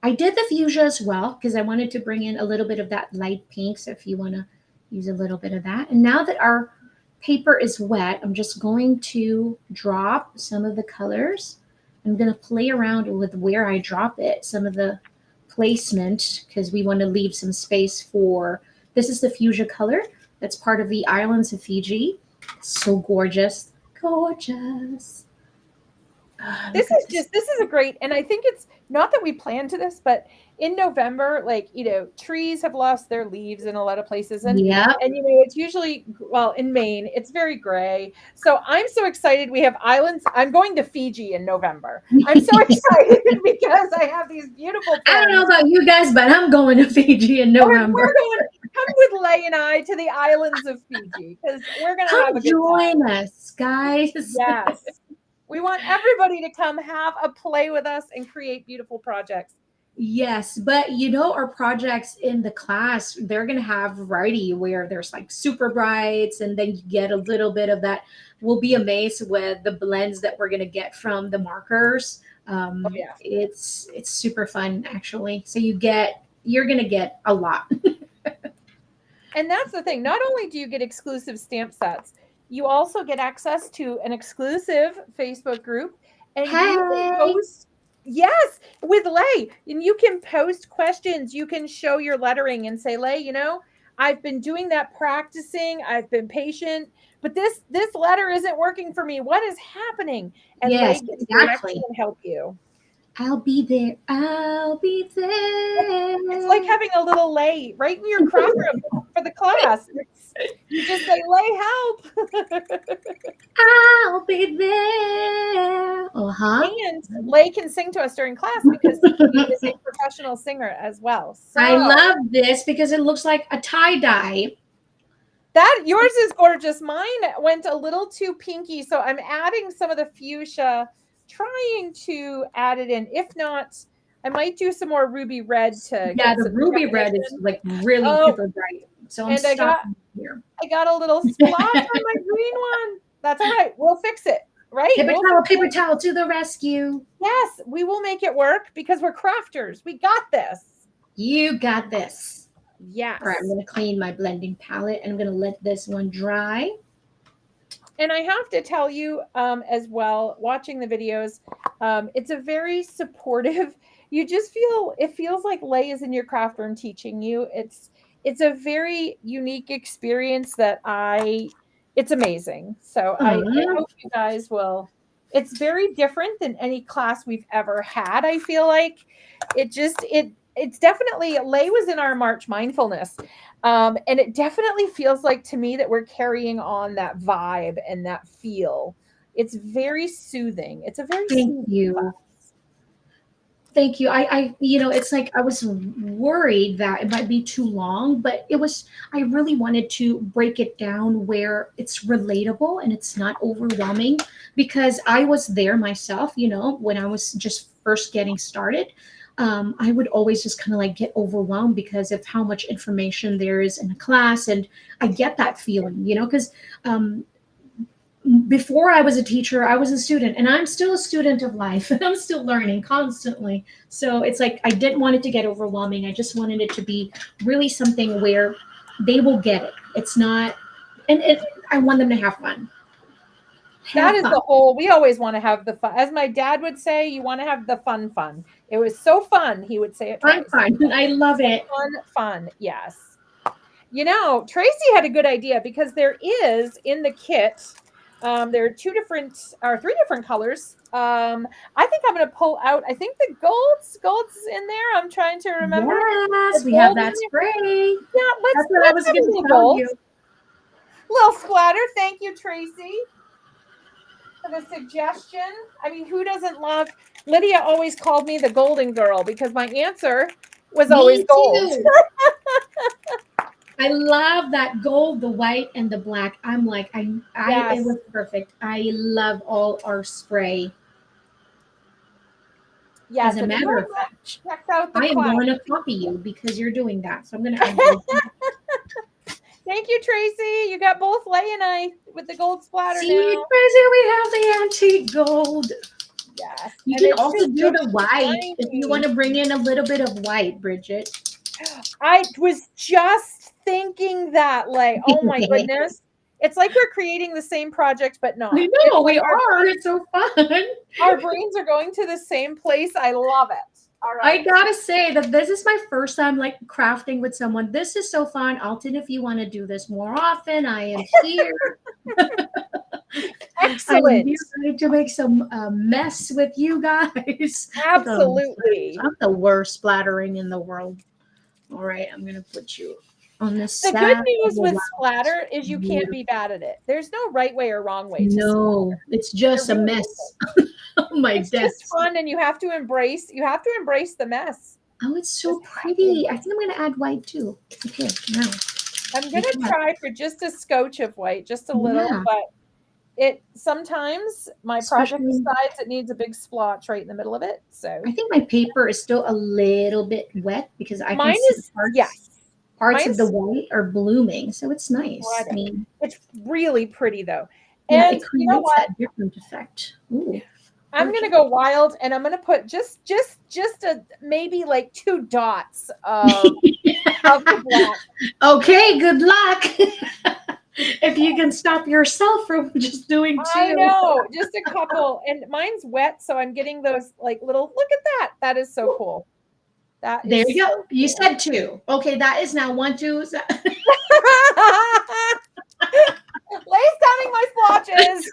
Speaker 2: I did the fuchsia as well because I wanted to bring in a little bit of that light pink. So if you want to use a little bit of that. And now that our paper is wet, I'm just going to drop some of the colors. I'm going to play around with where I drop it, some of the placement, because we want to leave some space for, this is the fuchsia color. That's part of the islands of Fiji. So gorgeous. Gorgeous. Look at this.
Speaker 1: This is a great, and I think it's not that we planned to this, but in November, like, trees have lost their leaves in a lot of places.
Speaker 2: Yep.
Speaker 1: And it's usually, well, in Maine, it's very gray. So I'm so excited. We have islands. I'm going to Fiji in November. I'm so excited because I have these beautiful
Speaker 2: I don't know
Speaker 1: pens.
Speaker 2: about you guys, but I'm going to Fiji in
Speaker 1: We're
Speaker 2: November.
Speaker 1: going, come with Lay and I to the islands of Fiji because we're going to have
Speaker 2: Come
Speaker 1: a good time.
Speaker 2: join us, guys.
Speaker 1: Yes. We want everybody to come have a play with us and create beautiful projects.
Speaker 2: Yes, but our projects in the class, they're going to have variety where there's like super brights, and then you get a little bit of that. We'll be amazed with the blends that we're going to get from the markers.
Speaker 1: Oh, yeah.
Speaker 2: It's super fun actually. So you're going to get a lot.
Speaker 1: And that's the thing. Not only do you get exclusive stamp sets, you also get access to an exclusive Facebook group, and you can
Speaker 2: Hey.
Speaker 1: post, yes, with Lay, and you can post questions. You can show your lettering and say, Lay, I've been doing that practicing. I've been patient, but this letter isn't working for me. What is happening? And Lay
Speaker 2: Yes,
Speaker 1: can direct you
Speaker 2: exactly.
Speaker 1: and help you.
Speaker 2: I'll be there. I'll be
Speaker 1: It's like
Speaker 2: there.
Speaker 1: having a little Lay right in your craft room for the class. You just say, Lay, help.
Speaker 2: I'll be there. Uh-huh.
Speaker 1: And Lay can sing to us during class because he is a professional singer as well.
Speaker 2: I
Speaker 1: So
Speaker 2: love this because it looks like a tie-dye.
Speaker 1: that yours is gorgeous. Mine went a little too pinky, so I'm adding some of the fuchsia, trying to add it in. If not, I might do some more ruby red to
Speaker 2: Yeah,
Speaker 1: get
Speaker 2: the
Speaker 1: some
Speaker 2: ruby red is
Speaker 1: definition.
Speaker 2: like really
Speaker 1: Oh,
Speaker 2: super bright. So I'm
Speaker 1: and I got
Speaker 2: stopping here.
Speaker 1: I got a little splotch on my green one. That's all right. We'll fix it. Right? We'll fix it.
Speaker 2: Paper towel to the rescue.
Speaker 1: Yes, we will make it work because we're crafters. We got this.
Speaker 2: You got this.
Speaker 1: Yes.
Speaker 2: All right, I'm going to clean my blending palette and I'm going to let this one dry.
Speaker 1: And I have to tell you, as well, watching the videos, it's a very supportive. It feels like Lay is in your craft room teaching you. It's a very unique experience it's amazing. So I hope you guys will. It's very different than any class we've ever had. I feel like it's definitely, Lay was in our March mindfulness. And it definitely feels like to me that we're carrying on that vibe and that feel. It's very soothing. It's a very
Speaker 2: Thank
Speaker 1: soothing
Speaker 2: you.
Speaker 1: class.
Speaker 2: thank you. It's like I was worried that it might be too long, but I really wanted to break it down where it's relatable and it's not overwhelming because I was there myself, when I was just first getting started. I would always just kind of like get overwhelmed because of how much information there is in a class. And I get that feeling, because before I was a teacher, I was a student, and I'm still a student of life, and I'm still learning constantly. So it's like I didn't want it to get overwhelming. I just wanted it to be really something where they will get it. It's not, and I want them to have fun.
Speaker 1: That is the whole, we always want to have the fun. As my dad would say, you want to have the fun. It was so fun. He would say it twice.
Speaker 2: Fun. I love it.
Speaker 1: Fun. Yes. Tracy had a good idea because there is in the kit, there are three different colors. I think I'm going to pull out, I think the gold's in there. I'm trying to remember.
Speaker 2: Yes, we have that spray.
Speaker 1: Yeah,
Speaker 2: that's what I was going to tell you.
Speaker 1: Little splatter. Thank you, Tracy, for the suggestion. I mean, who doesn't love? Lydia always called me the golden girl because my answer was always gold.
Speaker 2: I love that gold, the white, and the black. I'm like, it was perfect. I love all our spray.
Speaker 1: Yes,
Speaker 2: as a matter of fact, I am going to copy you because you're doing that. So I'm going to add
Speaker 1: Thank you, Tracy. You got both Lhey and I with the gold splatter
Speaker 2: See,
Speaker 1: now.
Speaker 2: Tracy, we have the antique gold.
Speaker 1: Yes.
Speaker 2: You can also do the white if you want to bring in a little bit of white, Bridget.
Speaker 1: I was just thinking that, Lhey. Oh my goodness. It's like we're creating the same project, but not.
Speaker 2: I know, we are. It's so fun.
Speaker 1: Our brains are going to the same place. I love it. All right.
Speaker 2: I gotta say that this is my first time like crafting with someone. This is so fun. Alton, if you want to do this more often, I am here.
Speaker 1: Excellent.
Speaker 2: I'm here to make some mess with you guys.
Speaker 1: Absolutely.
Speaker 2: I'm the worst splattering in the world. All right, I'm gonna put you on this.
Speaker 1: The good news with splatter is you can't be bad at it. There's no right way or wrong way.
Speaker 2: No, it's just a mess. Oh my
Speaker 1: It's just fun, and you have to embrace the mess.
Speaker 2: Oh, it's so pretty. I think I'm gonna add white too. Okay, now
Speaker 1: I'm gonna try for just a scotch of white, just a little, but it sometimes my project decides it needs a big splotch right in the middle of it. So
Speaker 2: I think my paper is still a little bit wet because I can see parts of the white are blooming, so it's nice. I mean,
Speaker 1: it's really pretty though.
Speaker 2: Yeah, and it creates that different effect. Ooh.
Speaker 1: I'm gonna go wild, and I'm gonna put just a maybe like 2 dots of the black.
Speaker 2: Okay, good luck. If you can stop yourself from just doing 2.
Speaker 1: I know, just a couple, and mine's wet, so I'm getting those like little. Look at that! That is so cool.
Speaker 2: There you go. You said 2. Okay, that is now 1, 2.
Speaker 1: Lhey's counting my splotches.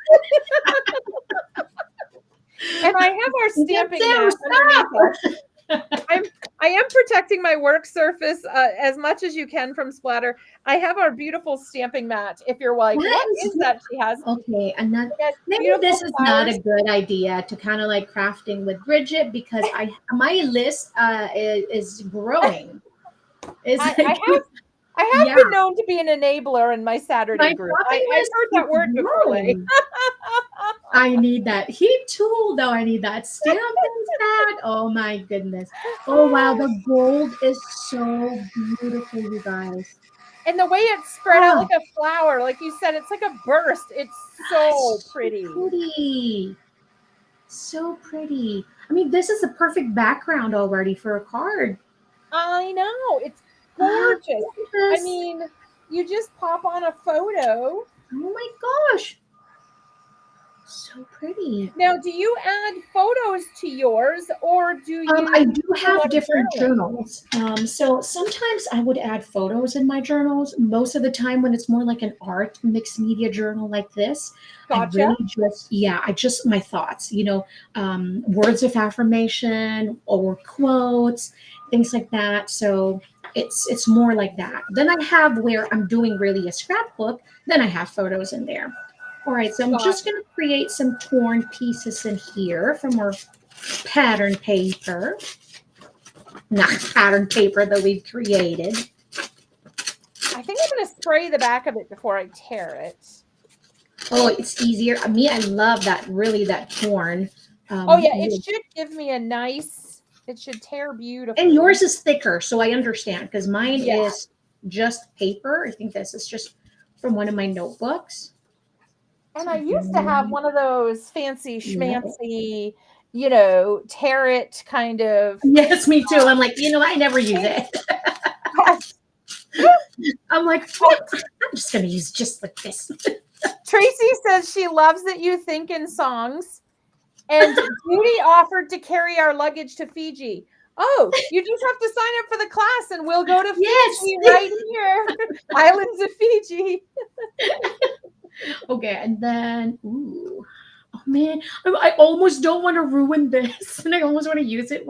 Speaker 1: And I have our stamping mat underneath us. I am protecting my work surface as much as you can from splatter. I have our beautiful stamping mat. If you're like, what is that she has?
Speaker 2: Okay, maybe this is not a good idea to kind of like crafting with Bridget because my list is growing.
Speaker 1: I have been known to be an enabler in my Saturday group. I've heard that word before.
Speaker 2: I need that heat tool, though. I need that stamping pad. Oh my goodness. Oh wow, the gold is so beautiful, you guys.
Speaker 1: And the way it's spread out like a flower, like you said, it's like a burst. It's so pretty.
Speaker 2: So pretty. I mean, this is the perfect background already for a card.
Speaker 1: I know. It's gorgeous. I mean, you just pop on a photo.
Speaker 2: Oh my gosh. So pretty.
Speaker 1: Now, do you add photos to yours, or do you?
Speaker 2: I do have different journals. So sometimes I would add photos in my journals. Most of the time, when it's more like an art mixed media journal like this,
Speaker 1: gotcha.
Speaker 2: I just my thoughts. Words of affirmation or quotes, things like that. So it's more like that. Then I have where I'm doing really a scrapbook. Then I have photos in there. All right, so I'm just going to create some torn pieces in here from our pattern paper. Not pattern paper that we've created.
Speaker 1: I think I'm going to spray the back of it before I tear it.
Speaker 2: Oh, it's easier. Me, I love that, really, that torn.
Speaker 1: Oh, yeah, it should give me a nice, it should tear beautifully.
Speaker 2: And yours is thicker, so I understand, because mine
Speaker 1: Yeah.
Speaker 2: is just paper. I think this is just from one of my notebooks.
Speaker 1: And I used to have one of those fancy schmancy, you know, tear it kind of.
Speaker 2: Yes, me too. I'm like, you know, I never use it. I'm like, I'm just going to use just like this.
Speaker 1: Tracy says she loves that you think in songs. And Judy offered to carry our luggage to Fiji. Oh, you just have to sign up for the class and we'll go to Fiji right here. Islands of Fiji.
Speaker 2: Okay, and then, ooh. Oh man, I almost don't want to ruin this. And I almost want to use it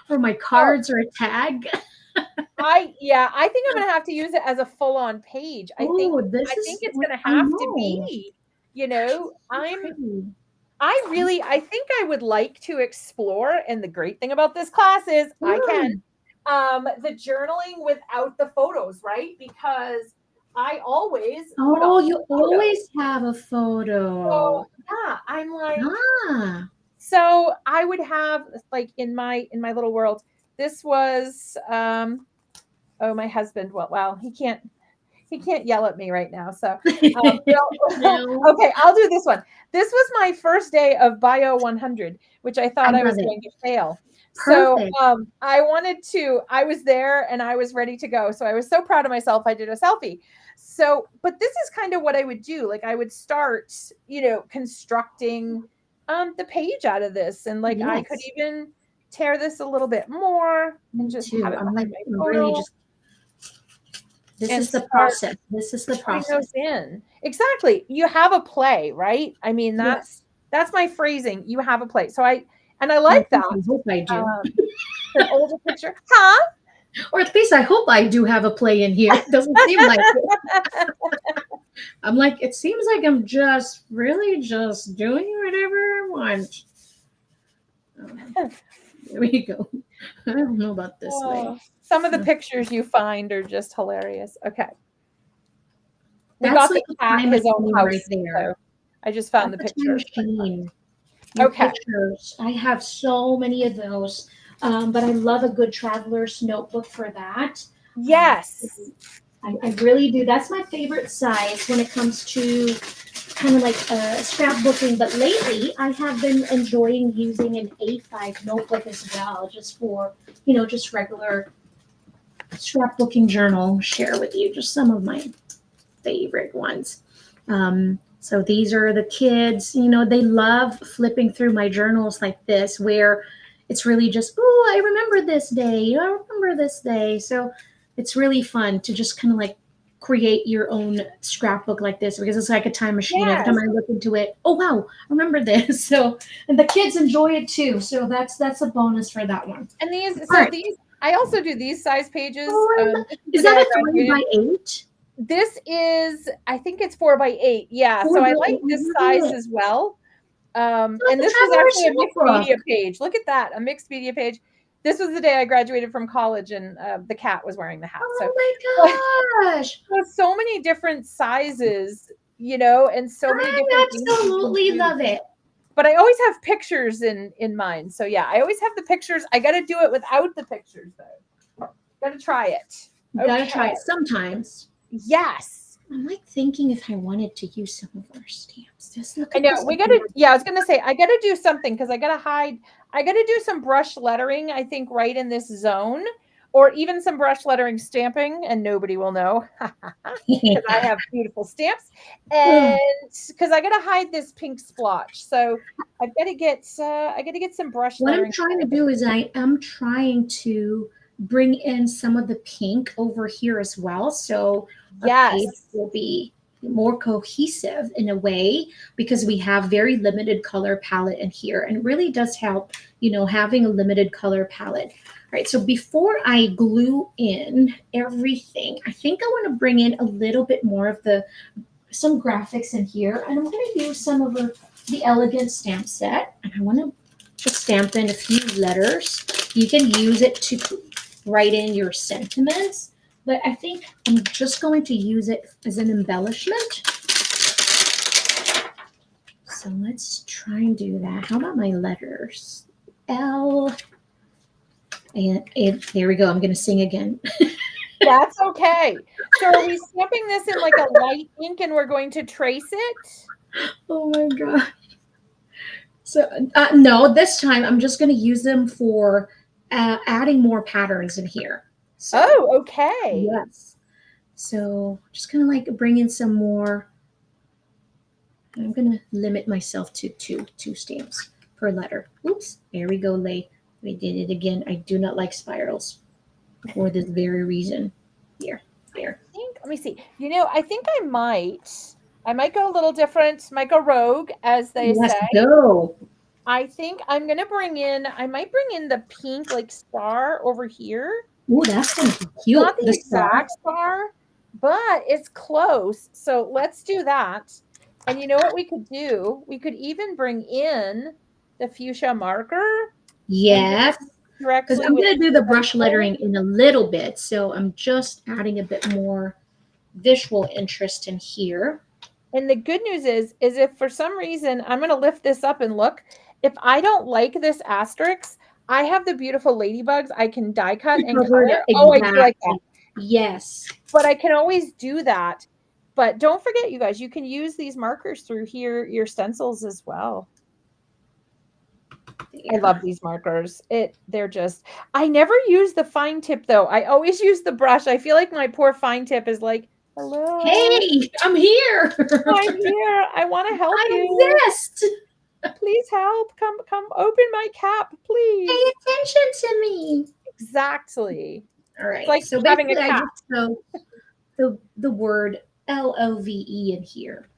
Speaker 2: for my cards or a tag.
Speaker 1: I think I'm gonna have to use it as a full-on page. I think it's gonna have to be, you know, I think I would like to explore, and the great thing about this class is I can the journaling without the photos, right? Because I always
Speaker 2: you always have a photo.
Speaker 1: So, yeah, I'm like so I would have, like, in my little world, this was my husband, well, he can't yell at me right now. So, okay, I'll do this one. This was my first day of Bio 100, which I thought I was going to fail. Perfect. So, I was there and I was ready to go. So I was so proud of myself. I did a selfie. So, but this is kind of what I would do. Like, I would start, you know, constructing the page out of this. And like, I could even tear this a little bit more and just have it behind my photo.
Speaker 2: This is the process. This is the process.
Speaker 1: In. Exactly. You have a play, right? I mean, that's my phrasing. You have a play. So I like that.
Speaker 2: I hope I do.
Speaker 1: An older picture. Huh?
Speaker 2: Or at least I hope I do have a play in here. It doesn't seem like it. I'm like, it seems like I'm just really just doing whatever I want. There we go. I don't know about this way.
Speaker 1: Some of the pictures you find are just hilarious. Okay. We got the cat his own house right there. So I just found the picture.
Speaker 2: Okay. Pictures. I have so many of those. But I love a good traveler's notebook for that.
Speaker 1: Yes.
Speaker 2: I really do. That's my favorite size when it comes to kind of like scrapbooking. But lately, I have been enjoying using an A5 notebook as well, just for, you know, just regular scrapbooking journal. Share with you just some of my favorite ones. So these are the kids, you know, they love flipping through my journals like this, where it's really just, oh, I remember this day. I remember this day. So it's really fun to just kind of like create your own scrapbook like this, because it's like a time machine. Every time I look into it, oh, wow, I remember this. So, and the kids enjoy it too. So that's a bonus for that one.
Speaker 1: And these, I also do these size pages.
Speaker 2: Is that a 3x8?
Speaker 1: This is, I think it's 4x8. Yeah. So I like this size as well. And this was actually a mixed media page. Look at that, a mixed media page. This was the day I graduated from college, and the cat was wearing the hat.
Speaker 2: Oh my gosh!
Speaker 1: So many different sizes, you know, and so many different.
Speaker 2: I absolutely love it.
Speaker 1: But I always have pictures in mine. So yeah, I always have the pictures. I got to do it without the pictures though. Got to try it.
Speaker 2: You got to try it sometimes.
Speaker 1: Yes.
Speaker 2: I'm like thinking if I wanted to use some of our stamps. Just look
Speaker 1: I know we got to. Yeah, I was gonna say I got to do something, because I got to hide. I got to do some brush lettering. I think right in this zone, or even some brush lettering stamping, and nobody will know because I have beautiful stamps, and because I got to hide this pink splotch. So I've got to get. I got to get some brush.
Speaker 2: What I'm trying to do is I am trying to bring in some of the pink over here as well. So our page will be more cohesive in a way, because we have very limited color palette in here, and it really does help, you know, having a limited color palette. All right, so before I glue in everything, I think I want to bring in a little bit more of some graphics in here, and I'm going to use some of the Elegant stamp set, and I want to just stamp in a few letters. You can use it to write in your sentiments, but I think I'm just going to use it as an embellishment. So let's try and do that. How about my letters? L. And there we go. I'm going to sing again.
Speaker 1: That's okay. So are we stamping this in like a light ink and we're going to trace it?
Speaker 2: Oh my God. So no, this time I'm just going to use them for adding more patterns in here. So,
Speaker 1: Oh, okay.
Speaker 2: yes. So just kind of like bring in some more. I'm going to limit myself to two stamps per letter. Oops. There we go, Lhey. We did it again. I do not like spirals for this very reason. Here, there.
Speaker 1: Let me see. I think I might go a little different, might go rogue, as they
Speaker 2: Let's
Speaker 1: say.
Speaker 2: go.
Speaker 1: I think I might bring in the pink like star over here.
Speaker 2: Ooh, that's going to be cute.
Speaker 1: Not the exact star, but it's close. So let's do that. And you know what we could do? We could even bring in the fuchsia marker.
Speaker 2: Yes. Because I'm going to do the brush
Speaker 1: pencil.
Speaker 2: lettering in a little bit. So I'm just adding a bit more visual interest in here.
Speaker 1: And the good news is if for some reason I'm going to lift this up and look, if I don't like this asterisk, I have the beautiful ladybugs I can die cut and color.
Speaker 2: Exactly.
Speaker 1: Oh, I do like that.
Speaker 2: Yes.
Speaker 1: But I can always do that. But don't forget, you guys, you can use these markers through here, your stencils as well. Yeah. I love these markers. I never use the fine tip though. I always use the brush. I feel like my poor fine tip is like, hello.
Speaker 2: Hey, I'm here.
Speaker 1: I'm here. I want to help you.
Speaker 2: I exist.
Speaker 1: Please help. Come open my cap, please.
Speaker 2: Pay attention to me.
Speaker 1: Exactly.
Speaker 2: All right.
Speaker 1: It's like
Speaker 2: so
Speaker 1: having a
Speaker 2: basically
Speaker 1: cap.
Speaker 2: I just throw the word love in here.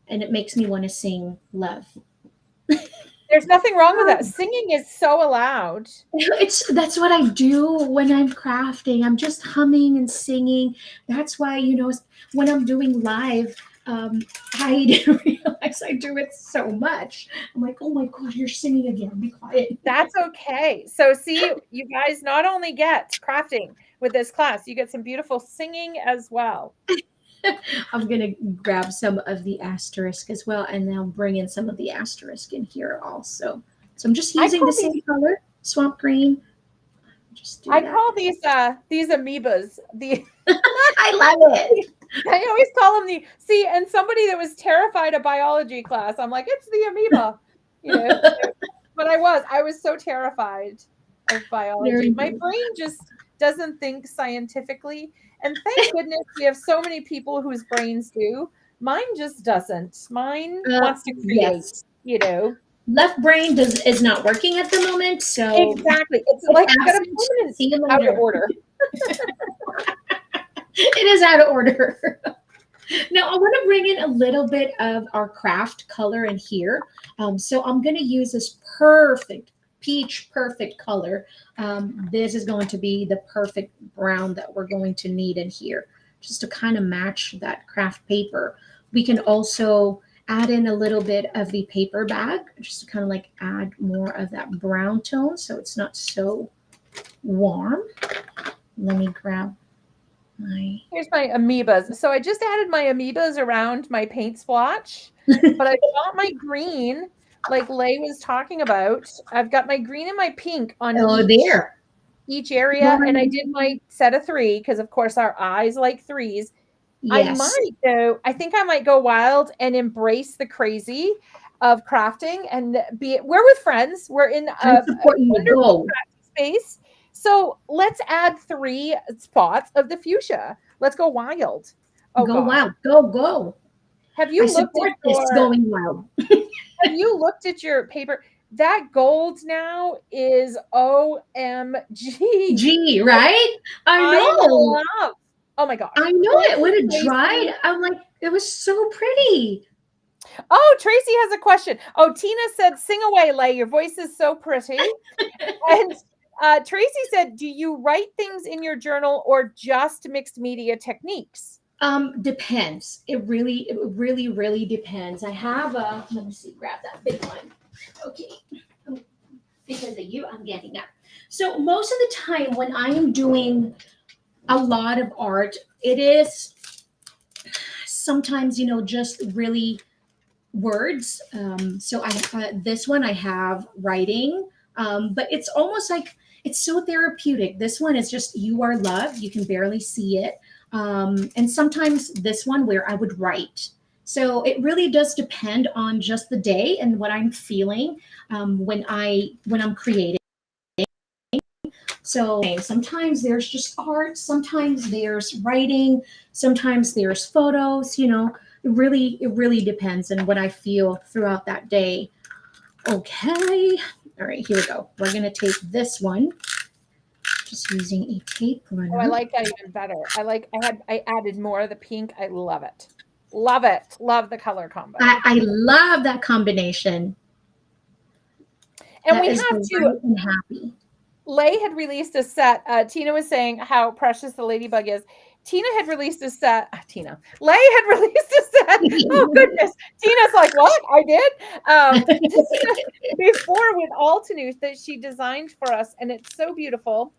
Speaker 2: And it makes me want to sing love.
Speaker 1: There's nothing wrong with that. Singing is so allowed.
Speaker 2: That's what I do when I'm crafting. I'm just humming and singing. That's why, when I'm doing live, I didn't realize I do it so much. I'm like, oh my God, you're singing again. Be quiet.
Speaker 1: That's okay. So see, you guys not only get crafting with this class, you get some beautiful singing as well.
Speaker 2: I'm going to grab some of the asterisk as well, and then I'll bring in some of the asterisk in here also. So I'm just using the same color, swamp green.
Speaker 1: I call these amoebas.
Speaker 2: I love it.
Speaker 1: I always call them and somebody that was terrified of biology class, I'm like, it's the amoeba, but I was so terrified of biology. My brain just doesn't think scientifically. And thank goodness we have so many people whose brains do. Mine just doesn't. Mine wants to create,
Speaker 2: Left brain is not working at the moment, so
Speaker 1: exactly. It's like got a permanent out of order.
Speaker 2: It is out of order. Now I want to bring in a little bit of our craft color in here. So I'm going to use this peach perfect color. This is going to be the perfect brown that we're going to need in here, just to kind of match that craft paper. We can also add in a little bit of the paper bag, just to kind of like add more of that brown tone so it's not so warm. Let me grab
Speaker 1: Here's my amoebas. So I just added my amoebas around my paint splotch, but I've got my green, like Lhey was talking about. I've got my green and my pink on each area, and I did my set of 3 because, of course, our eyes like 3s. Yes. I think I might go wild and embrace the crazy of crafting and we're with friends. We're in a wonderful crafting space. So let's add 3 spots of the fuchsia. Let's go wild.
Speaker 2: Oh, go wild. Go.
Speaker 1: Have you looked at
Speaker 2: going wild?
Speaker 1: Have you looked at your paper? That gold now is OMG.
Speaker 2: G, right? I know.
Speaker 1: Oh my gosh.
Speaker 2: I know it. When it dried, I'm like, it was so pretty.
Speaker 1: Oh, Tracy has a question. Oh, Tina said, sing away, Lhey. Your voice is so pretty. And Tracy said, do you write things in your journal or just mixed media techniques?
Speaker 2: Depends. It really depends. I have let me see, grab that big one. Okay. Because of you, I'm getting up. So most of the time when I am doing a lot of art, it is sometimes, just really words. So this one I have writing, but it's almost like it's so therapeutic. This one is just "You are loved." You can barely see it, and sometimes this one where I would write. So it really does depend on just the day and what I'm feeling when I'm creating. So sometimes there's just art, sometimes there's writing, sometimes there's photos. It really depends on what I feel throughout that day. Okay. All right, here we go. We're gonna take this one, just using a tape
Speaker 1: Oh, I
Speaker 2: runner.
Speaker 1: like that even better. I added more of the pink. I love it. Love it. Love the color combo.
Speaker 2: I love that combination.
Speaker 1: And
Speaker 2: That
Speaker 1: we
Speaker 2: is
Speaker 1: have
Speaker 2: the
Speaker 1: to
Speaker 2: light and happy.
Speaker 1: Lhey had released a set. Tina was saying how precious the ladybug is. Tina had released a set. Tina. Lhey had released a set. Oh goodness. Tina's like, what? I did. Before with Altenews that she designed for us, and it's so beautiful.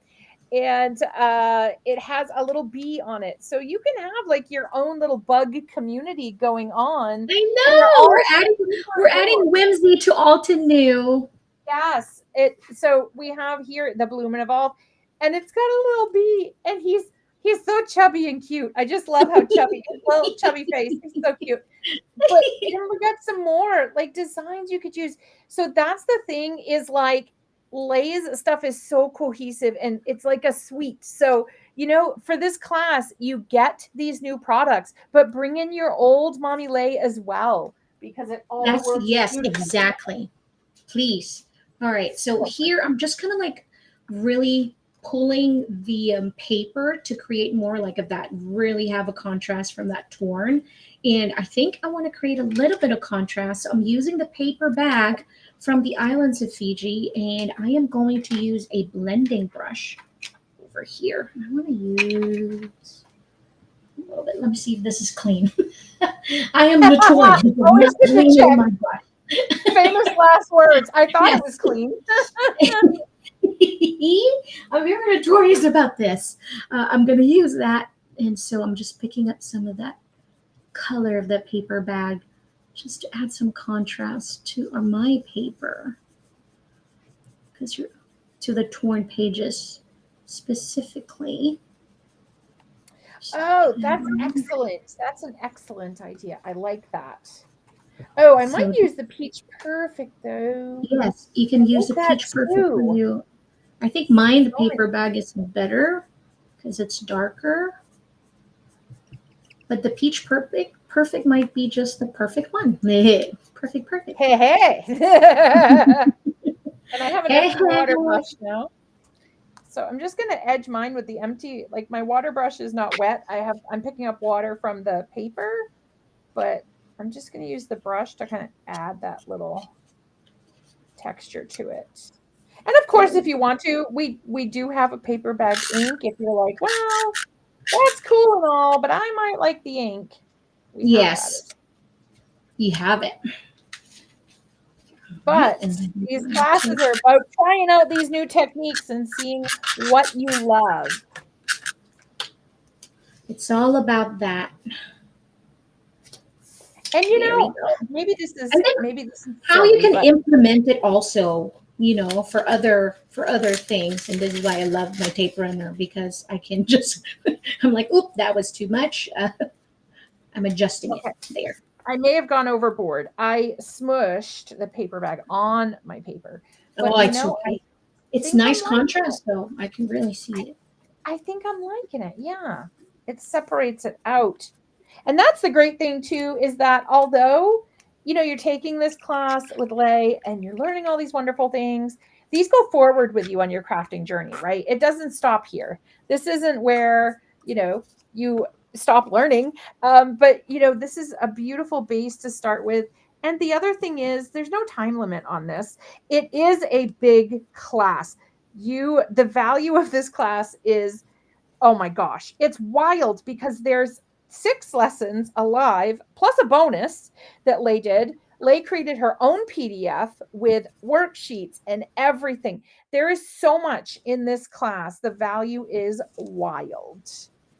Speaker 1: And it has a little bee on it, so you can have like your own little bug community going on,
Speaker 2: I
Speaker 1: and they're
Speaker 2: know.
Speaker 1: all
Speaker 2: We're adding whimsy to Alton New.
Speaker 1: yes. It so we have here the Bloom and Evolve, and it's got a little bee, and he's so chubby and cute. I just love how chubby his little chubby face. He's so cute. But we got some more like designs you could use. So that's the thing is like Lay's stuff is so cohesive and it's like a suite. So, for this class, you get these new products, but bring in your old Mommy Lay as well because it all
Speaker 2: That's
Speaker 1: works
Speaker 2: yes,
Speaker 1: beautifully.
Speaker 2: exactly. Please. All right. So here I'm just kind of like really pulling the paper to create more like of that, really have a contrast from that torn. And I think I want to create a little bit of contrast. I'm using the paper bag from the islands of Fiji, and I am going to use a blending brush over here. I want to use a little bit. Let me see if this is clean. I am notorious for
Speaker 1: Always
Speaker 2: not
Speaker 1: good to
Speaker 2: cleaning
Speaker 1: check.
Speaker 2: my brush.
Speaker 1: Famous last words. I thought
Speaker 2: Yes.
Speaker 1: it was clean.
Speaker 2: I'm very notorious about this. I'm going to use that. And so I'm just picking up some of that color of the paper bag just to add some contrast to my paper. Because you're to the torn pages specifically.
Speaker 1: Oh, that's excellent. That's an excellent idea. I like that. Oh, I might
Speaker 2: So
Speaker 1: use the Peach Perfect though.
Speaker 2: yes, you can
Speaker 1: I
Speaker 2: use
Speaker 1: like
Speaker 2: the
Speaker 1: that
Speaker 2: Peach Perfect for
Speaker 1: too.
Speaker 2: you. I think mine, the
Speaker 1: Oh my
Speaker 2: paper bag, is better because it's darker. But the Peach Perfect might be just the perfect one. Perfect.
Speaker 1: Hey, hey. And I have an
Speaker 2: Hey,
Speaker 1: empty water brush now. So I'm just gonna edge mine with the empty, like my water brush is not wet. I'm picking up water from the paper, but I'm just gonna use the brush to kind of add that little texture to it. And of course, if you want to, we do have a paper bag ink. If you're like, well, that's cool and all, but I might like the ink. We have that.
Speaker 2: yes, you have it. Right,
Speaker 1: But
Speaker 2: and then
Speaker 1: these
Speaker 2: you're gonna
Speaker 1: classes
Speaker 2: take-
Speaker 1: are about trying out these new techniques and seeing what you love.
Speaker 2: it's all about that.
Speaker 1: And
Speaker 2: There we go.
Speaker 1: maybe
Speaker 2: And then
Speaker 1: maybe this is
Speaker 2: how you
Speaker 1: silly,
Speaker 2: can
Speaker 1: but
Speaker 2: implement it also, for other things. And this is why I love my tape runner because I can just I'm like, oop, that was too much. I'm adjusting
Speaker 1: okay.
Speaker 2: it there.
Speaker 1: I may have gone overboard. I smushed the paper bag on my paper. But
Speaker 2: Oh, it's okay.
Speaker 1: I
Speaker 2: It's
Speaker 1: think I'm
Speaker 2: nice
Speaker 1: liking it.
Speaker 2: contrast though. I can really see it.
Speaker 1: I think I'm liking it. Yeah. It separates it out. And that's the great thing too, is that although, you're taking this class with Lhey and you're learning all these wonderful things, these go forward with you on your crafting journey, right? It doesn't stop here. This isn't where, you stop learning. But this is a beautiful base to start with. And the other thing is there's no time limit on this. It is a big class. The value of this class is, oh my gosh, it's wild because there's 6 lessons alive plus a bonus that Lhey did. Lay created her own PDF with worksheets and everything. There is so much in this class. The value is wild.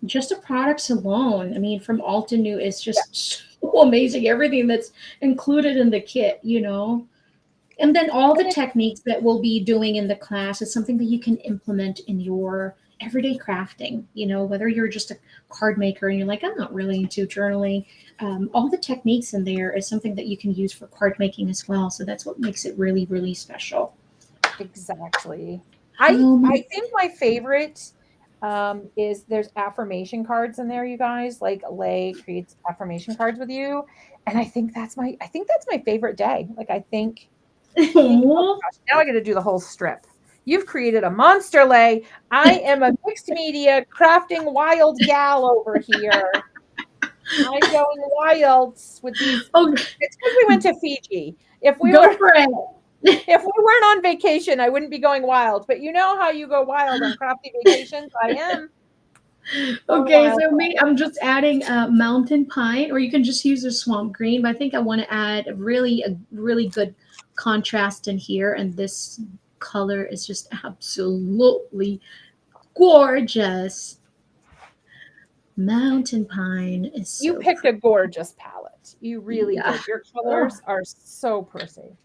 Speaker 2: Just the products alone, I mean, from Altenew is
Speaker 1: Yeah,
Speaker 2: just so amazing. Everything that's included in the kit, and then all the
Speaker 1: and
Speaker 2: techniques that we'll be doing in the class is something that you can implement in your everyday crafting, whether you're just a card maker and you're like, I'm not really into journaling. All the techniques in there is something that you can use for card making as well. So that's what makes it really, really special.
Speaker 1: exactly. I
Speaker 2: Um,
Speaker 1: I think my favorite is there's affirmation cards in there, you guys. Like Lay creates affirmation cards with you. And I think that's my favorite day. Like I think, oh gosh, now I got to do the whole strip. You've created a monster, Lay. I am a mixed media crafting wild gal over here. I'm going wild with these.
Speaker 2: oh,
Speaker 1: It's because we went to Fiji. If we
Speaker 2: go
Speaker 1: were
Speaker 2: for it.
Speaker 1: if we weren't on vacation, I wouldn't be going wild. But you know how you go wild on crafty vacations? I am going
Speaker 2: Okay,
Speaker 1: wild.
Speaker 2: so me, I'm just adding mountain pine, or you can just use a swamp green. But I think I want to add a really good contrast in here, and this color is just absolutely gorgeous. Mountain pine is
Speaker 1: You
Speaker 2: so
Speaker 1: picked a
Speaker 2: pretty.
Speaker 1: gorgeous palette. You really
Speaker 2: Yeah.
Speaker 1: did. Your
Speaker 2: Oh.
Speaker 1: colors are so pretty.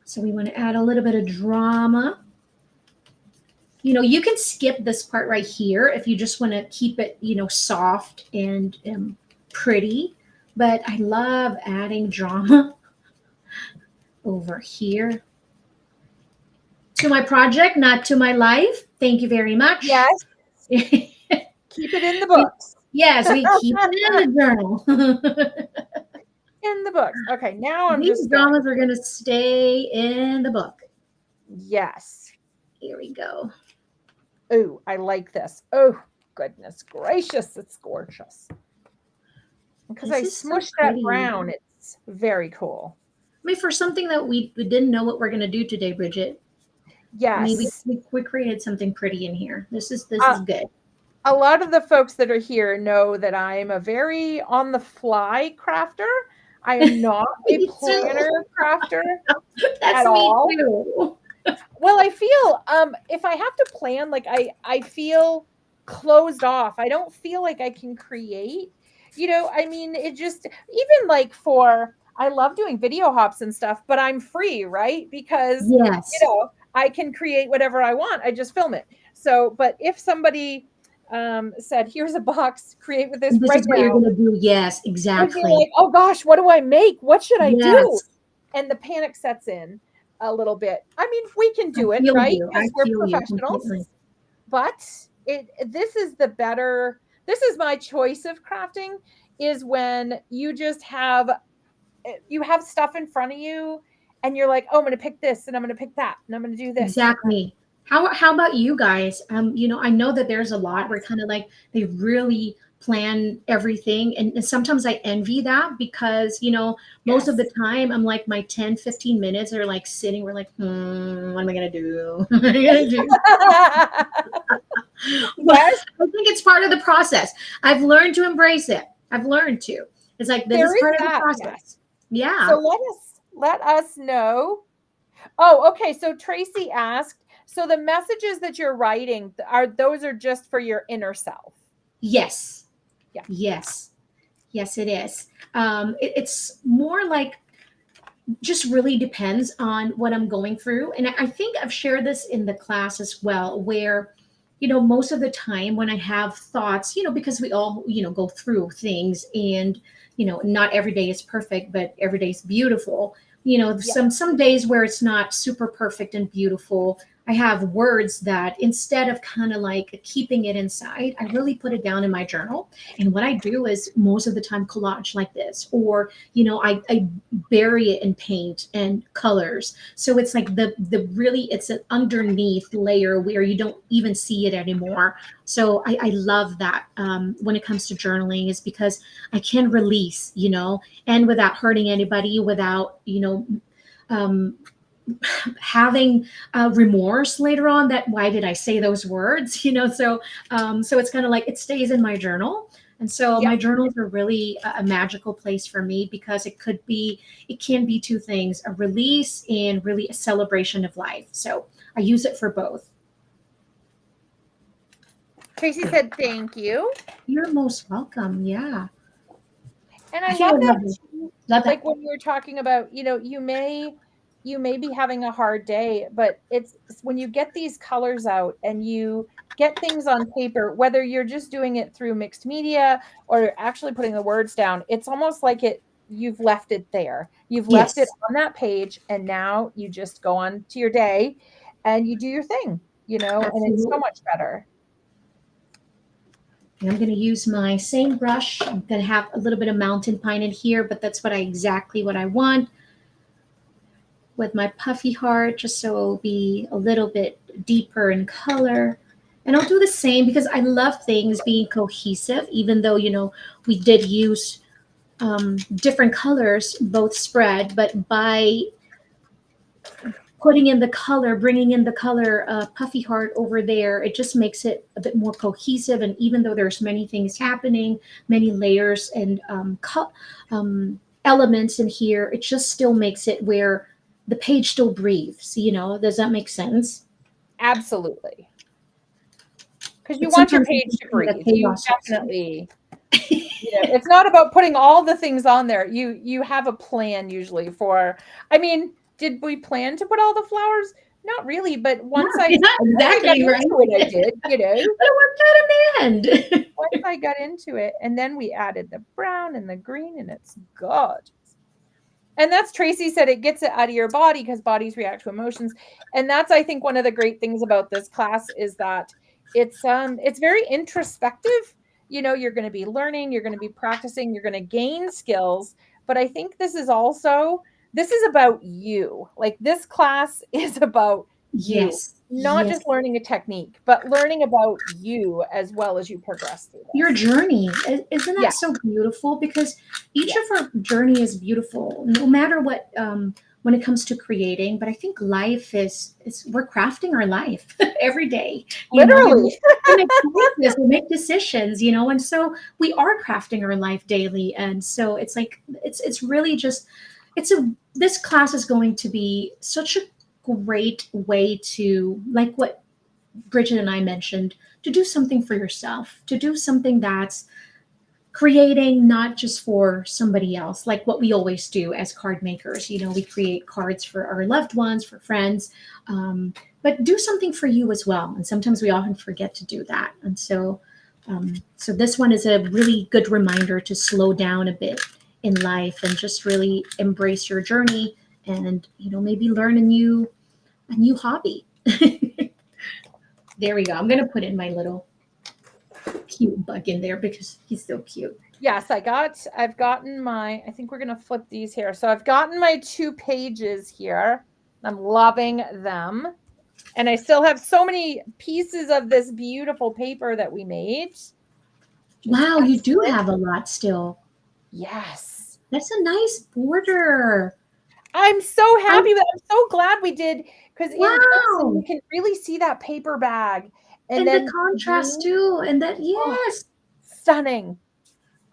Speaker 2: So we want to add a little bit of drama. You can skip this part right here if you just want to keep it, soft and pretty. But I love adding drama over here to my project, not to my life. Thank you very much.
Speaker 1: Yes, keep it in the books.
Speaker 2: Yes, we keep it in the journal.
Speaker 1: In the books. Okay, now I'm
Speaker 2: These
Speaker 1: just going.
Speaker 2: dramas are going to stay in the book.
Speaker 1: Yes.
Speaker 2: Here we go.
Speaker 1: Oh, I like this. Oh, goodness gracious, it's gorgeous. Because I
Speaker 2: This is so
Speaker 1: smushed that
Speaker 2: pretty.
Speaker 1: brown, it's very cool.
Speaker 2: I mean, for something that we didn't know what we're going to do today, Bridget. I mean, we,
Speaker 1: Yes.
Speaker 2: we we created something pretty in here. This is
Speaker 1: Uh,
Speaker 2: good.
Speaker 1: a lot of the folks that are here know that I'm a very on the fly crafter. I am not a
Speaker 2: Me too.
Speaker 1: planner crafter
Speaker 2: That's
Speaker 1: at
Speaker 2: me
Speaker 1: all.
Speaker 2: too.
Speaker 1: Well, I feel if I have to plan, like I feel closed off. I don't feel like I can create. I mean, it just even like for I love doing video hops and stuff, but I'm free, right? Because
Speaker 2: Yes.
Speaker 1: I can create whatever I want. I just film it. So, but if somebody said, "Here's a box, create with this
Speaker 2: This
Speaker 1: right
Speaker 2: is what you're
Speaker 1: now,"
Speaker 2: gonna do. Yes,
Speaker 1: I'd be
Speaker 2: exactly.
Speaker 1: like, "Oh gosh, what do I make? What should I do?"
Speaker 2: Yes.
Speaker 1: And the panic sets in a little bit. I mean, we can
Speaker 2: I
Speaker 1: do it,
Speaker 2: feel
Speaker 1: right?
Speaker 2: you. I
Speaker 1: Because we're
Speaker 2: feel you
Speaker 1: professionals.
Speaker 2: completely.
Speaker 1: But it this is the better this is my choice of crafting is when you have stuff in front of you and you're like, "Oh, I'm going to pick this and I'm going to pick that and I'm going to do this."
Speaker 2: Exactly. How about you guys? I know that there's a lot where
Speaker 1: Yes.
Speaker 2: kind of like they really plan everything. And sometimes I envy that because, most of the
Speaker 1: Yes.
Speaker 2: time I'm like my 10, 15 minutes are like sitting, we're like, what am I gonna do? What am I gonna do? But
Speaker 1: Yes,
Speaker 2: I think it's part of the process. I've learned to embrace it. I've learned to. It's like this
Speaker 1: there
Speaker 2: is
Speaker 1: is
Speaker 2: part of the
Speaker 1: that. Yes.
Speaker 2: process.
Speaker 1: So
Speaker 2: Yeah.
Speaker 1: let us know. Oh, okay. So Tracy asked, so the messages that you're writing are just for your inner self.
Speaker 2: Yes.
Speaker 1: Yeah.
Speaker 2: Yes. Yes, it is. It's more like just really depends on what I'm going through. And I think I've shared this in the class as well, where, most of the time when I have thoughts, because we all, go through things and, not every day is perfect, but every day is beautiful.
Speaker 1: Yeah.
Speaker 2: Some days where it's not super perfect and beautiful. I have words that instead of kind of like keeping it inside, I really put it down in my journal. And what I do is most of the time collage like this, or, I bury it in paint and colors. So it's like the really it's an underneath layer where you don't even see it anymore. So I love that when it comes to journaling is because I can release, and without hurting anybody, without um, having remorse later on that why did I say those words. So it's kind of like it stays in my journal. And so
Speaker 1: Yep.
Speaker 2: my journals are really a magical place for me because it can be two things, a release and really a celebration of life. So I use it for both.
Speaker 1: Tracy said thank you.
Speaker 2: You're most welcome. Yeah.
Speaker 1: And
Speaker 2: I
Speaker 1: I
Speaker 2: think
Speaker 1: love
Speaker 2: I
Speaker 1: that
Speaker 2: love it.
Speaker 1: too.
Speaker 2: Love
Speaker 1: Like
Speaker 2: that.
Speaker 1: when you were talking about, you may be having a hard day, but it's when you get these colors out and you get things on paper, whether you're just doing it through mixed media or actually putting the words down, it's almost like you've left it there. You've left it
Speaker 2: Yes,
Speaker 1: on that page, and now you just go on to your day and you do your thing, and it's so
Speaker 2: absolutely.
Speaker 1: much better.
Speaker 2: And I'm going to use my same brush. I'm going to have a little bit of mountain pine in here, but that's exactly what I want with my puffy heart, just so it'll be a little bit deeper in color. And I'll do the same because I love things being cohesive, even though, we did use different colors, both spread, but by putting in the color, bringing in the color puffy heart over there, it just makes it a bit more cohesive. And even though there's many things happening, many layers and elements in here, it just still makes it where the page still breathes. Does that make sense?
Speaker 1: Absolutely. Because you
Speaker 2: But
Speaker 1: want your
Speaker 2: sometimes
Speaker 1: page to
Speaker 2: the
Speaker 1: breathe. You
Speaker 2: chaos also.
Speaker 1: definitely, it's not about putting all the things on there. You have a plan usually for, I mean, did we plan to put all the flowers? Not really, but
Speaker 2: Yeah,
Speaker 1: once I got
Speaker 2: exactly right.
Speaker 1: into it, I did,
Speaker 2: But it worked out in the end.
Speaker 1: once I got into it. And then we added the brown and the green, and it's gorgeous. And that's Tracy said it gets it out of your body because bodies react to emotions. And that's, I think, one of the great things about this class is that it's very introspective. You're going to be learning, you're going to be practicing, you're going to gain skills. But I think this is about you. Like this class is about you,
Speaker 2: Yes,
Speaker 1: not
Speaker 2: yes.
Speaker 1: just learning a technique, but learning about you as well as you progress through
Speaker 2: Your
Speaker 1: this.
Speaker 2: journey. Isn't
Speaker 1: Yeah.
Speaker 2: that so beautiful? Because each
Speaker 1: Yeah.
Speaker 2: of our journey is beautiful, no matter what. When it comes to creating, but I think life is we're crafting our life every day.
Speaker 1: Literally.
Speaker 2: We make choices, we make decisions, and so we are crafting our life daily. And so it's like it's really just it's a this class is going to be such a great way to, like what Bridget and I mentioned, to do something for yourself, to do something that's creating not just for somebody else, like what we always do as card makers. We create cards for our loved ones, for friends, but do something for you as well. And sometimes we often forget to do that. And so this one is a really good reminder to slow down a bit in life and just really embrace your journey and maybe learn a new hobby. There we go. I'm gonna put in my little cute bug in there because he's so cute.
Speaker 1: Yes, I've gotten I think we're going to flip these here. So I've gotten my 2 pages here. I'm loving them. And I still have so many pieces of this beautiful paper that we made. Just
Speaker 2: Wow, you do
Speaker 1: excellent.
Speaker 2: have a lot still.
Speaker 1: Yes.
Speaker 2: That's a nice border.
Speaker 1: I'm so
Speaker 2: I
Speaker 1: happy I'm so glad we did because in person you
Speaker 2: wow.
Speaker 1: can really see that paper bag and
Speaker 2: And the
Speaker 1: then
Speaker 2: contrast
Speaker 1: green.
Speaker 2: too. And that
Speaker 1: Oh,
Speaker 2: yes.
Speaker 1: stunning.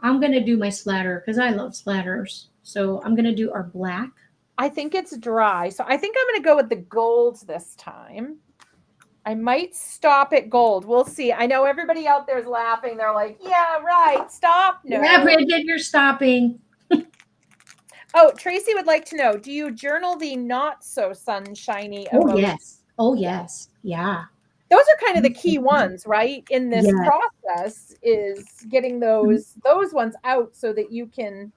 Speaker 2: I'm gonna do my splatter because I love splatters. So I'm gonna do our black.
Speaker 1: I think it's dry. So I think I'm going to go with the gold this time. I might stop at gold. We'll see. I know everybody out there's laughing. They're like, yeah, right. Stop.
Speaker 2: Yeah,
Speaker 1: No.
Speaker 2: Bridget, you're stopping.
Speaker 1: Oh, Tracy would like to know, do you journal the not so sunshiny
Speaker 2: Oh
Speaker 1: emotions?
Speaker 2: yes. Oh
Speaker 1: Yeah.
Speaker 2: yes. Yeah.
Speaker 1: Those are kind of the key ones, right? In this
Speaker 2: Yes.
Speaker 1: process is getting those ones out so that you can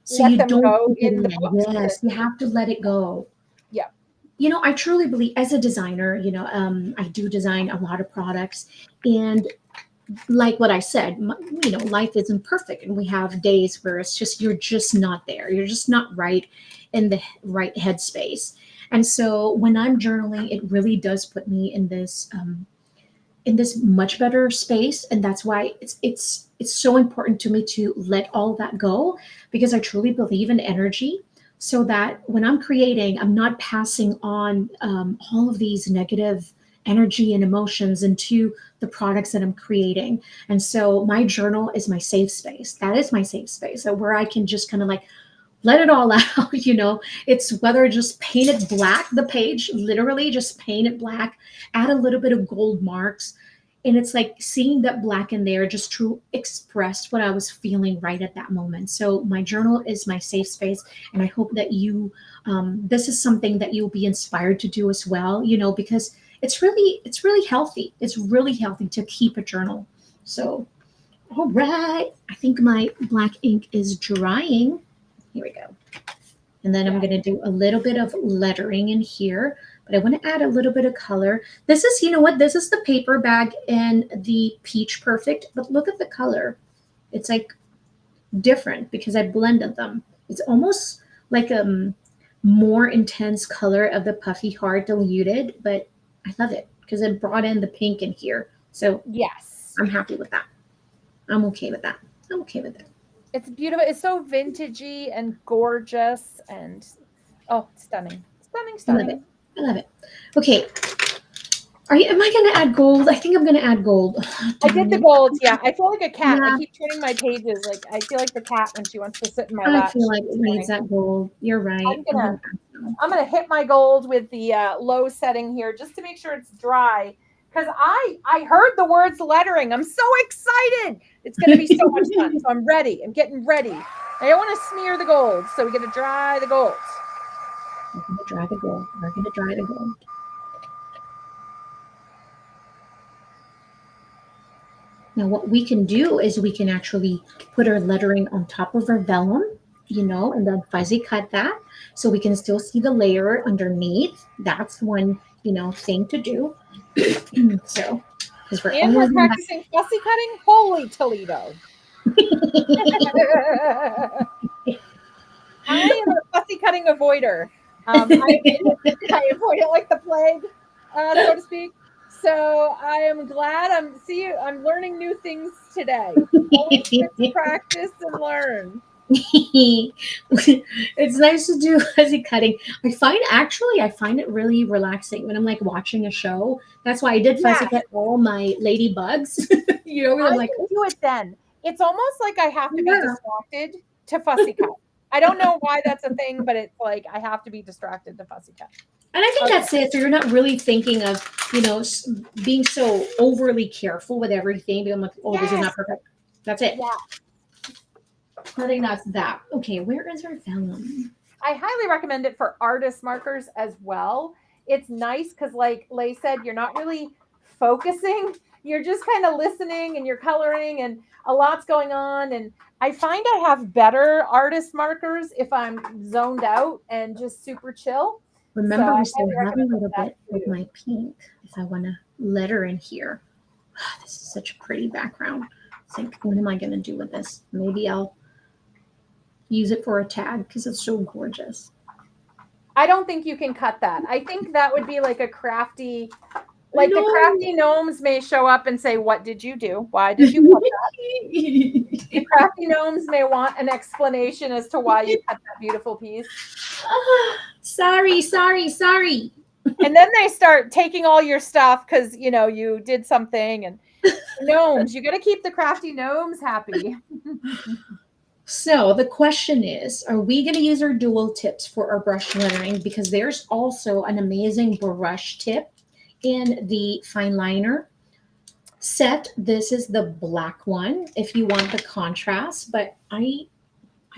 Speaker 2: So
Speaker 1: let
Speaker 2: you
Speaker 1: them
Speaker 2: don't
Speaker 1: go
Speaker 2: keep it
Speaker 1: in the
Speaker 2: in.
Speaker 1: books.
Speaker 2: Yes, you have to let it go.
Speaker 1: Yeah.
Speaker 2: I truly believe as a designer, I do design a lot of products. And like what I said, life isn't perfect. And we have days where it's just, you're just not there. You're just not right in the right headspace. And so when I'm journaling, it really does put me in this much better space. And that's why it's so important to me to let all that go, because I truly believe in energy, so that when I'm creating, I'm not passing on all of these negative energy and emotions into the products that I'm creating. And so my journal is my safe space. That is my safe space. So where I can just kind of like let it all out, It's whether just paint it black, the page, literally just paint it black, add a little bit of gold marks. And it's like seeing that black in there just to express what I was feeling right at that moment. So my journal is my safe space. And I hope that this is something that you'll be inspired to do as well, because it's really healthy. It's really healthy to keep a journal. So, all right. I think my black ink is drying. Here we go. And then I'm going to do a little bit of lettering in here, but I want to add a little bit of color. This is, you know what? This is the paper bag in the Peach Perfect, but look at the color. It's like different because I blended them. It's almost like a more intense color of the Puffy Heart diluted, but I love it because it brought in the pink in here. So
Speaker 1: Yes.
Speaker 2: I'm happy with that. I'm okay with that. I'm okay with it.
Speaker 1: It's beautiful. It's so vintagey and gorgeous and stunning. Stunning, stunning.
Speaker 2: I love it. Okay. Am I gonna add gold? I think I'm gonna add gold.
Speaker 1: I did the gold, yeah. I feel like a cat.
Speaker 2: Yeah.
Speaker 1: I keep turning my pages. Like I feel like the cat when she wants to sit in my
Speaker 2: I
Speaker 1: lap.
Speaker 2: feel like it needs that gold. You're right.
Speaker 1: I'm gonna hit my gold with the low setting here just to make sure it's dry. Because I heard the words lettering. I'm so excited. It's gonna be so much fun. So I'm ready. I'm getting ready. I don't want to smear the gold, so we got to dry the gold.
Speaker 2: We're gonna dry the gold. We're gonna dry the gold. Now what we can do is we can actually put our lettering on top of our vellum, and then fuzzy cut that so we can still see the layer underneath. That's one, thing to do. So, because
Speaker 1: we're practicing fussy cutting. Holy Toledo! I am a fussy cutting avoider. I avoid it like the plague, so to speak. So I am glad I'm learning new things today. Always good to practice and learn.
Speaker 2: It's nice to do fuzzy cutting. I find it really relaxing when I'm like watching a show. That's why I did fuzzy cut all my ladybugs.
Speaker 1: I'm like, do it then. It's almost like I have to be distracted to fussy cut. I don't know why that's a thing, but it's like I have to be distracted to fussy cut.
Speaker 2: And I think that's it. So you're not really thinking of, being so overly careful with everything. Because I'm like, this is not perfect. That's it.
Speaker 1: Yeah.
Speaker 2: I think that's that. Okay, where is our vellum?
Speaker 1: I highly recommend it for artist markers as well. It's nice because, like Lhey said, you're not really focusing. You're just kind of listening and you're coloring and a lot's going on. And I find I have better artist markers if I'm zoned out and just super chill.
Speaker 2: Remember, we still have a little bit with my pink if I want to letter in here. This is such a pretty background. It's like, what am I going to do with this? Maybe I'll use it for a tag because it's so gorgeous.
Speaker 1: I don't think you can cut that. I think that would be like a crafty, the crafty gnomes may show up and say, what did you do? Why did you cut that? The crafty gnomes may want an explanation as to why you cut that beautiful piece.
Speaker 2: Sorry.
Speaker 1: And then they start taking all your stuff because, you did something. And gnomes, you got to keep the crafty gnomes happy.
Speaker 2: So the question is, are we going to use our dual tips for our brush lettering? Because there's also an amazing brush tip in the fine liner set. This is the black one if you want the contrast, but I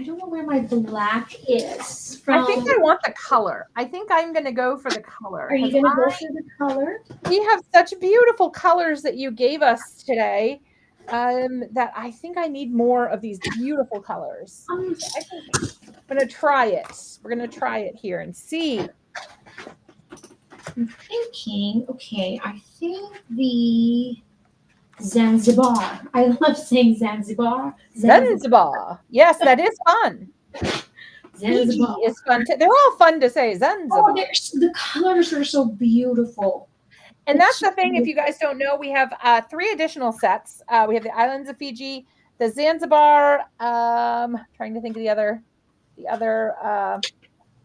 Speaker 2: don't know where my black is.
Speaker 1: I think I want the color. I think I'm going to go for the color.
Speaker 2: Are you going to go for the color?
Speaker 1: We have such beautiful colors that you gave us today. That I think I need more of these beautiful colors. So I think I'm going to try it. We're going to try it here and see.
Speaker 2: I'm thinking, okay, I think the Zanzibar. I love saying Zanzibar.
Speaker 1: Zanzibar. Yes, that is fun.
Speaker 2: Zanzibar
Speaker 1: is fun. They're all fun to say. Zanzibar.
Speaker 2: Oh, the colors are so beautiful.
Speaker 1: And that's the thing. If you guys don't know, we have 3 additional sets. We have the Islands of Fiji, the Zanzibar. Trying to think of the other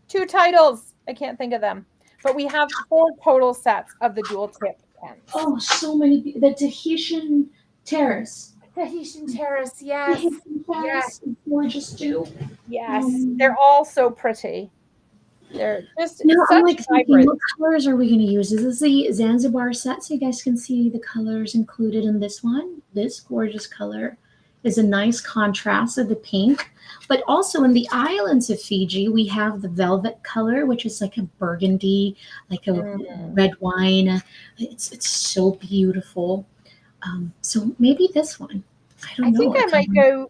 Speaker 1: 2 titles. I can't think of them. But we have 4 total sets of the dual tip pens.
Speaker 2: Oh, so many. The Tahitian terrace.
Speaker 1: Tahitian Terrace, yes.
Speaker 2: Tahitian
Speaker 1: Yes,
Speaker 2: terrace is gorgeous too.
Speaker 1: yes. They're
Speaker 2: Um,
Speaker 1: all so pretty. They're just
Speaker 2: Now I'm
Speaker 1: such
Speaker 2: like thinking,
Speaker 1: vibrant.
Speaker 2: what colors are we going to use? This is the Zanzibar set, so you guys can see the colors included in this one. This gorgeous color is a nice contrast of the pink. But also in the islands of Fiji, we have the velvet color, which is like a burgundy, like a
Speaker 1: Mm.
Speaker 2: red wine. It's so beautiful. So maybe this one. I
Speaker 1: I
Speaker 2: don't
Speaker 1: think
Speaker 2: know.
Speaker 1: I might go,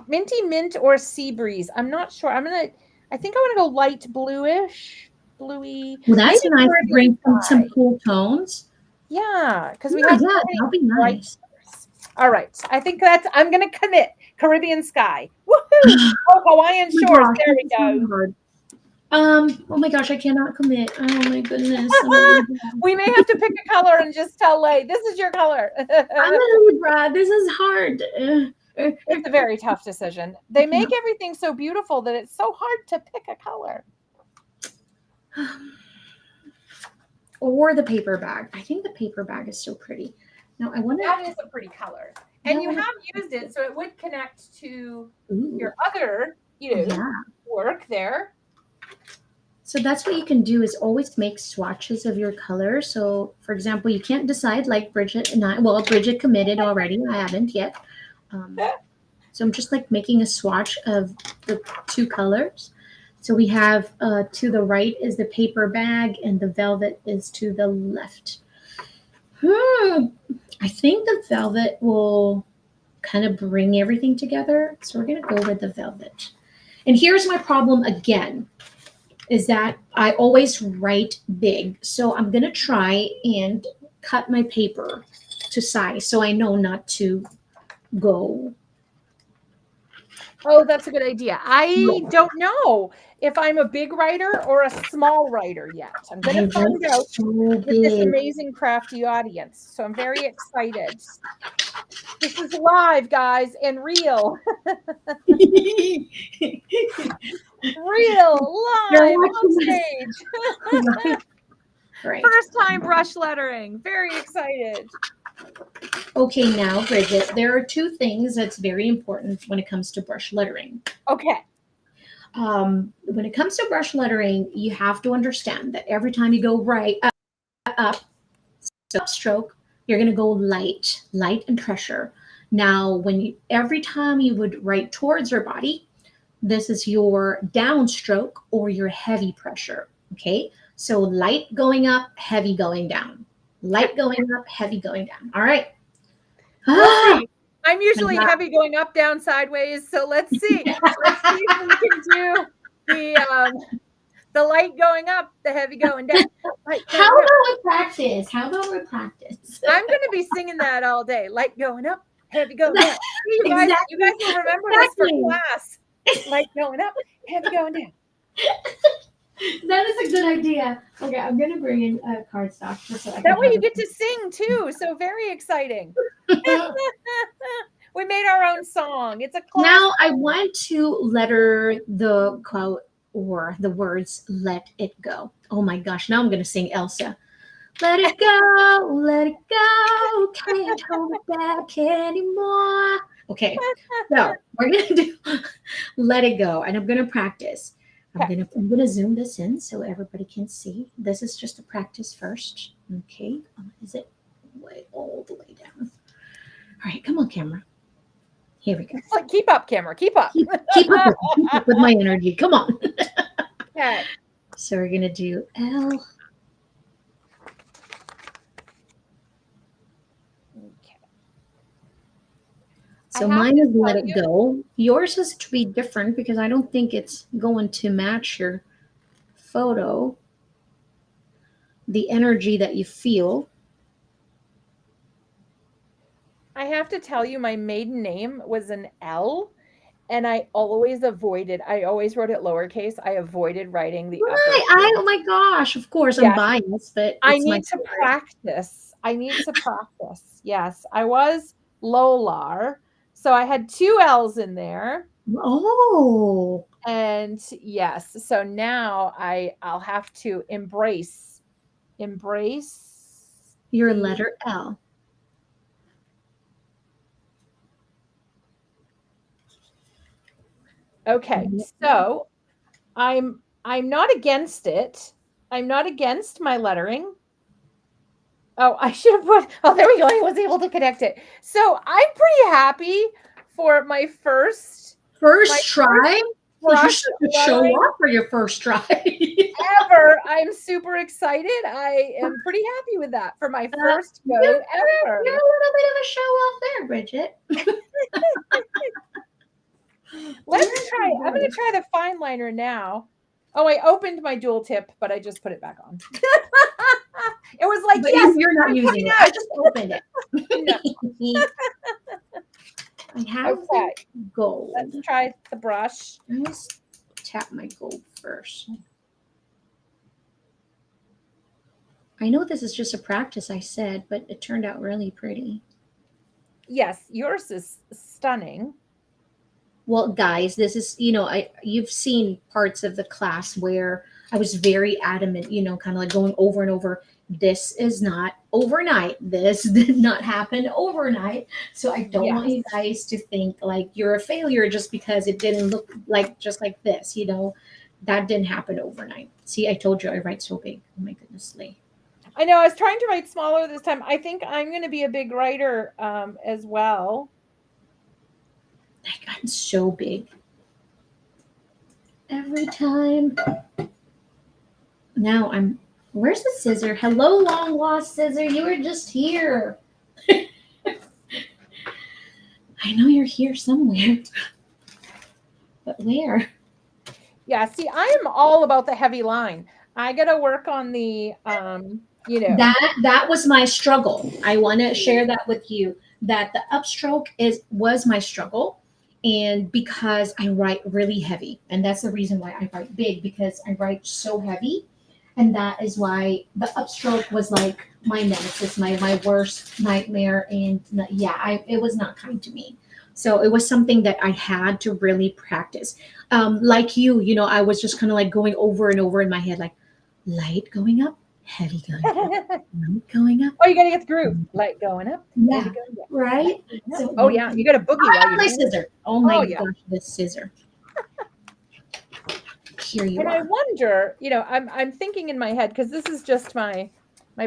Speaker 1: minty mint or sea breeze. I'm not sure. I think I want to go light bluish, bluey,
Speaker 2: Well, that's
Speaker 1: maybe
Speaker 2: nice to
Speaker 1: Caribbean
Speaker 2: bring some
Speaker 1: sky.
Speaker 2: cool tones.
Speaker 1: Yeah, because we
Speaker 2: Yeah,
Speaker 1: have so
Speaker 2: yeah,
Speaker 1: many
Speaker 2: that'll be
Speaker 1: bright
Speaker 2: nice.
Speaker 1: colors. All right. I'm going to commit Caribbean sky. Woohoo! Oh, Hawaiian
Speaker 2: My
Speaker 1: shores.
Speaker 2: gosh,
Speaker 1: There
Speaker 2: this
Speaker 1: we
Speaker 2: is really
Speaker 1: go.
Speaker 2: hard. Oh my gosh, I cannot commit. Oh my goodness. I'm a Libra.
Speaker 1: We may have to pick a color and just tell Lay, this is your color.
Speaker 2: I'm a Libra. This is hard.
Speaker 1: It's a very tough decision. They make everything so beautiful that it's so hard to pick a color.
Speaker 2: Or the paper bag. I think the paper bag is so pretty. Now I want
Speaker 1: That
Speaker 2: to.
Speaker 1: is a pretty color. And you have used it, so it would connect to
Speaker 2: Ooh,
Speaker 1: your other,
Speaker 2: yeah.
Speaker 1: work there.
Speaker 2: So that's what you can do is always make swatches of your color. So, for example, you can't decide like Bridget and I. Well, Bridget committed already. I haven't yet. So I'm just like making a swatch of the two colors. So we have to the right is the paper bag, and the velvet is to the left. I think the velvet will kind of bring everything together. So we're going to go with the velvet. And here's my problem again is that I always write big. So I'm going to try and cut my paper to size so I know not to go.
Speaker 1: Oh, that's a good idea. I don't know if I'm a big writer or a small writer yet. I'm going
Speaker 2: I
Speaker 1: to find
Speaker 2: write
Speaker 1: out
Speaker 2: so
Speaker 1: with this
Speaker 2: big.
Speaker 1: amazing crafty audience. So I'm very excited. This is live, guys, and real. Real,
Speaker 2: You're
Speaker 1: live, on
Speaker 2: watching this.
Speaker 1: stage.
Speaker 2: Right.
Speaker 1: First time brush lettering. Very excited.
Speaker 2: Okay, now, Bridget, there are two things that's very important when it comes to brush lettering.
Speaker 1: Okay.
Speaker 2: When it comes to brush lettering, you have to understand that every time you go right up, stroke, you're going to go light, light and pressure. Now, every time you would write towards your body, this is your downstroke or your heavy pressure. Okay, so light going up, heavy going down. Light going up, heavy going down. All right.
Speaker 1: We'll see. I'm usually
Speaker 2: Yeah.
Speaker 1: heavy going up, down, sideways. So let's see. Let's see if we can do the light going up, the heavy going down.
Speaker 2: How about we practice?
Speaker 1: I'm going to be singing that all day. Light going up, heavy going down. You guys will remember this for class. Light going up, heavy going down.
Speaker 2: That is a good idea. Okay, I'm gonna bring in a cardstock just so I can.
Speaker 1: That way you get to sing too. So very exciting. We made our own song. It's a class.
Speaker 2: Now I want to letter the quote or the words "Let it go." Oh my gosh! Now I'm gonna sing Elsa. Let it go, can't hold it back anymore. Okay, so we're gonna do "Let It Go," and I'm gonna practice. I'm gonna zoom this in so everybody can see. This is just a practice first. Okay, is it way all the way down? All right, come on, camera. Here we go.
Speaker 1: Like, keep up, camera. Keep up.
Speaker 2: Keep up with my energy. Come on.
Speaker 1: Okay.
Speaker 2: So we're gonna do L.
Speaker 1: Okay.
Speaker 2: So mine is Let It Go. Yours is to be different because I don't think it's going to match your photo. The energy that you feel.
Speaker 1: I have to tell you, my maiden name was an L, and I always wrote it lowercase. I avoided writing the upper.
Speaker 2: Oh my gosh, of course, I'm biased, but
Speaker 1: I need to practice. Yes, I was Lolar. So I had two L's in there.
Speaker 2: Oh.
Speaker 1: And yes, so now I'll have to embrace
Speaker 2: Your
Speaker 1: B.
Speaker 2: letter L.
Speaker 1: Okay, so I'm not against it. I'm not against my lettering. Oh, I should have put. Oh, there we go. I was able to connect it. So I'm pretty happy for my
Speaker 2: First
Speaker 1: first
Speaker 2: try? You
Speaker 1: brush
Speaker 2: should show
Speaker 1: lettering
Speaker 2: off for your first try.
Speaker 1: ever. I'm super excited. I am pretty happy with that for my first go
Speaker 2: You're
Speaker 1: ever.
Speaker 2: a little bit of a show off there, Bridget.
Speaker 1: Let's try. I'm going to try the fine liner now. Oh, I opened my dual tip, but I just put it back on. It was like,
Speaker 2: But
Speaker 1: yes,
Speaker 2: you're not
Speaker 1: I'm
Speaker 2: using
Speaker 1: putting
Speaker 2: it. I
Speaker 1: out.
Speaker 2: just opened it.
Speaker 1: No.
Speaker 2: I have the
Speaker 1: Okay,
Speaker 2: gold.
Speaker 1: let's try the brush.
Speaker 2: I just tap my gold first. I know this is just a practice, I said, but it turned out really pretty.
Speaker 1: Yes, yours is stunning.
Speaker 2: Well, guys, this is, you've seen parts of the class where I was very adamant, kind of like going over and over. This is not overnight. This did not happen overnight. So I don't want
Speaker 1: Yes.
Speaker 2: you guys to think like you're a failure just because it didn't look like just like this, that didn't happen overnight. See, I told you I write so big. Oh my goodness, Lhey.
Speaker 1: I know I was trying to write smaller this time. I think I'm going to be a big writer as well.
Speaker 2: Like I'm so big. Every time. Now where's the scissor? Hello, long lost scissor. You were just here. I know you're here somewhere. But where?
Speaker 1: Yeah, see, I am all about the heavy line. I got to work on the
Speaker 2: That was my struggle. I want to share that with you. That the upstroke was my struggle, and because I write really heavy, and that's the reason why I write big because I write so heavy, and that is why the upstroke was like my nemesis, my worst nightmare, and yeah, it was not kind to me. So it was something that I had to really practice. Like I was just kind of like going over and over in my head, like light going up, heavy going down,
Speaker 1: Oh,
Speaker 2: light going up.
Speaker 1: you got to get the groove. Light going up, heavy
Speaker 2: Yeah,
Speaker 1: going down.
Speaker 2: right.
Speaker 1: Light going up.
Speaker 2: So
Speaker 1: Oh, yeah, you got to boogie while
Speaker 2: oh,
Speaker 1: you're
Speaker 2: my
Speaker 1: doing it.
Speaker 2: scissor. Oh my
Speaker 1: Oh, yeah.
Speaker 2: gosh, this scissor. Here you
Speaker 1: And I
Speaker 2: are.
Speaker 1: wonder, I'm thinking in my head because this is just my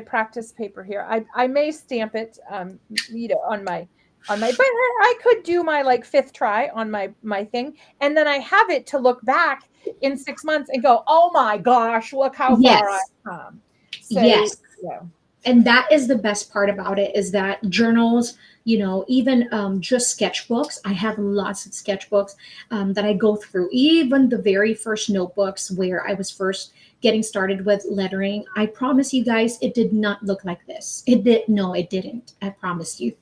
Speaker 1: practice paper here. I may stamp it, on my, but I could do my like fifth try on my thing, and then I have it to look back in 6 months and go, oh my gosh, look how far I've
Speaker 2: Yes,
Speaker 1: come. So
Speaker 2: yes.
Speaker 1: yeah,
Speaker 2: And that is the best part about it is that journals, even just sketchbooks. I have lots of sketchbooks that I go through. Even the very first notebooks where I was first getting started with lettering, I promise you guys, it did not look like this. It did. No, it didn't. I promise you.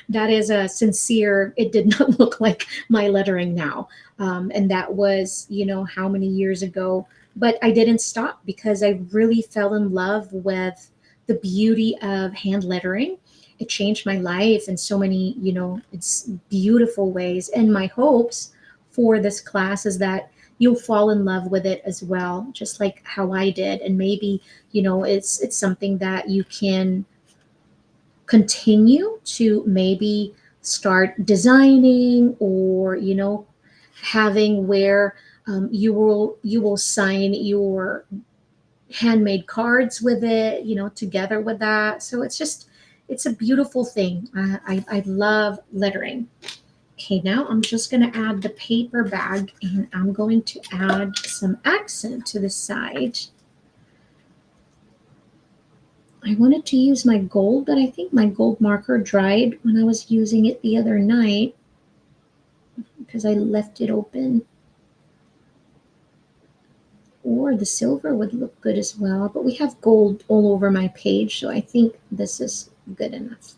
Speaker 2: That is a sincere. It did not look like my lettering now, and that was, how many years ago. But I didn't stop because I really fell in love with the beauty of hand lettering. It changed my life in so many, it's beautiful ways. And my hopes for this class is that you'll fall in love with it as well, just like how I did. And maybe, it's something that you can continue to maybe start designing or, having where you will sign your handmade cards with it, together with that. So it's a beautiful thing. I love lettering. Okay, now I'm just going to add the paper bag and I'm going to add some accent to the side. I wanted to use my gold, but I think my gold marker dried when I was using it the other night because I left it open. Or the silver would look good as well, but we have gold all over my page, so I think this is good enough.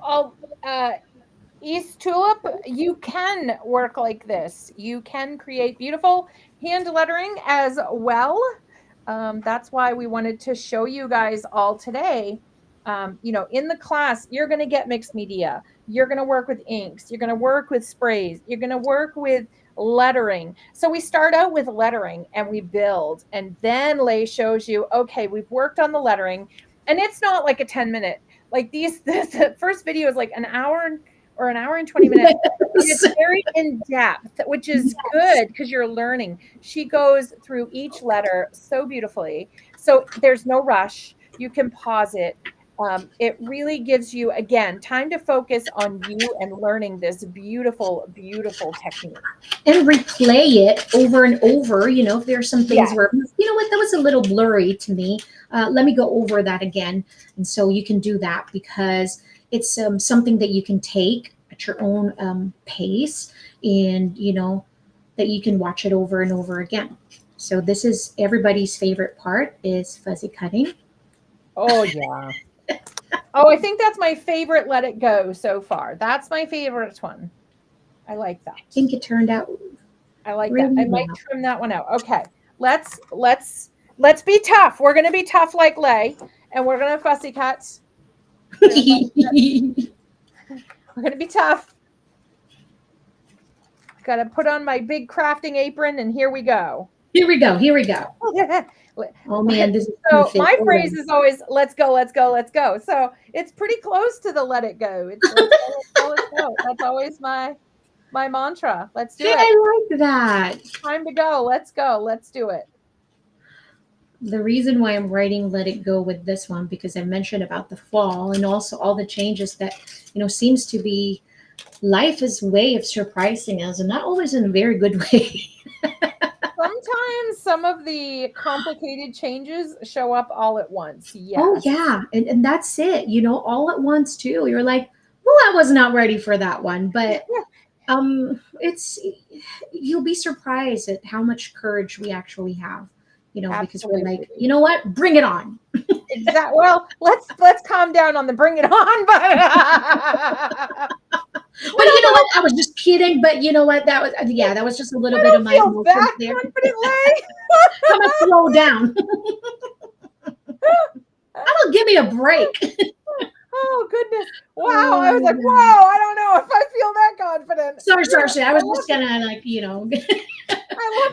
Speaker 1: oh, East Tulip, you can work like this. You can create beautiful hand lettering as well. That's why we wanted to show you guys all today. In the class, you're going to get mixed media. You're going to work with inks. You're going to work with sprays. You're going to work with lettering. So we start out with lettering and we build. And then Lhey shows you, okay, we've worked on the lettering. And it's not like a 10-minute. Like this first video is like an hour and 20 minutes. And it's
Speaker 2: Yes.
Speaker 1: very in depth, which is
Speaker 2: Yes.
Speaker 1: good because you're learning. She goes through each letter so beautifully. So there's no rush. You can pause it. It really gives you, again, time to focus on you and learning this beautiful, beautiful technique.
Speaker 2: And replay it over and over. If there's some things
Speaker 1: Yes,
Speaker 2: where, what, that was a little blurry to me. Let me go over that again. And so you can do that because it's something that you can take at your own pace, and, that you can watch it over and over again. So this is everybody's favorite part, is fuzzy cutting.
Speaker 1: oh, yeah. Oh, I think that's my favorite Let It Go so far. That's my favorite one. I like
Speaker 2: I
Speaker 1: that.
Speaker 2: think it turned out
Speaker 1: I like that. I
Speaker 2: really
Speaker 1: might
Speaker 2: well.
Speaker 1: trim that one out. Okay. Let's be tough. We're gonna be tough like Lay, and we're gonna fussy cut. We're gonna fussy cut. We're gonna be tough. Gotta put on my big crafting apron, and here we go.
Speaker 2: Here we go. Here we go. Oh man, this is
Speaker 1: So
Speaker 2: perfect.
Speaker 1: my
Speaker 2: All
Speaker 1: phrase
Speaker 2: right.
Speaker 1: is always "Let's go, let's go, let's go." So it's pretty close to the "Let It Go." It's "Let's go, let's go, let's go." That's always my mantra. Let's do
Speaker 2: Hey,
Speaker 1: it.
Speaker 2: I like that.
Speaker 1: Time to go. Let's go. Let's do it.
Speaker 2: The reason why I'm writing Let It Go with this one, because I mentioned about the fall and also all the changes that, seems to be life is way of surprising us, and not always in a very good way.
Speaker 1: Sometimes some of the complicated changes show up all at once.
Speaker 2: Oh
Speaker 1: Yes.
Speaker 2: yeah, and that's it. All at once too. You're like, well, I was not ready for that one, but it's you'll be surprised at how much courage we actually have. Because we're like,
Speaker 1: Absolutely.
Speaker 2: you know what, bring it on.
Speaker 1: Exactly. Well, let's calm down on the bring it on, but
Speaker 2: But you know what? I was just kidding. But you know what? That was, yeah, that was just a little
Speaker 1: I
Speaker 2: bit of
Speaker 1: don't
Speaker 2: my
Speaker 1: feel
Speaker 2: emotions
Speaker 1: that
Speaker 2: there.
Speaker 1: confidently.
Speaker 2: Come on, slow down. How about give me a break?
Speaker 1: Oh goodness! Wow, I
Speaker 2: Oh
Speaker 1: was
Speaker 2: my
Speaker 1: like,
Speaker 2: God.
Speaker 1: whoa! I don't know if I feel that confident.
Speaker 2: Sorry,
Speaker 1: Yeah,
Speaker 2: sorry, sorry. I was just gonna like,
Speaker 1: I
Speaker 2: it
Speaker 1: love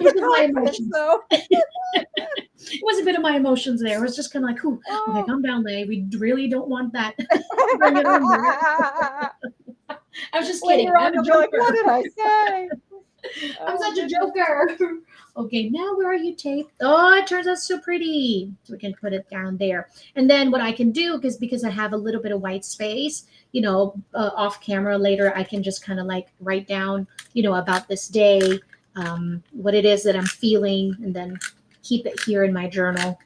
Speaker 2: was
Speaker 1: the
Speaker 2: just my
Speaker 1: confidence
Speaker 2: emotions.
Speaker 1: though.
Speaker 2: It was a bit of my emotions there. It was just kind of like, "Ooh, okay,
Speaker 1: Oh.
Speaker 2: calm down, Lay. We really don't want that. Bring it on there." I was just kidding.
Speaker 1: Later on,
Speaker 2: I'm a
Speaker 1: you'll be like, "What
Speaker 2: joker.
Speaker 1: did I say?"
Speaker 2: I'm
Speaker 1: Oh
Speaker 2: such a
Speaker 1: goodness.
Speaker 2: joker. Okay, now where are you tape? Oh, it turns out so pretty. So we can put it down there. And then what I can do, because I have a little bit of white space, off camera later, I can just kind of like write down, about this day, what it is that I'm feeling, and then keep it here in my journal.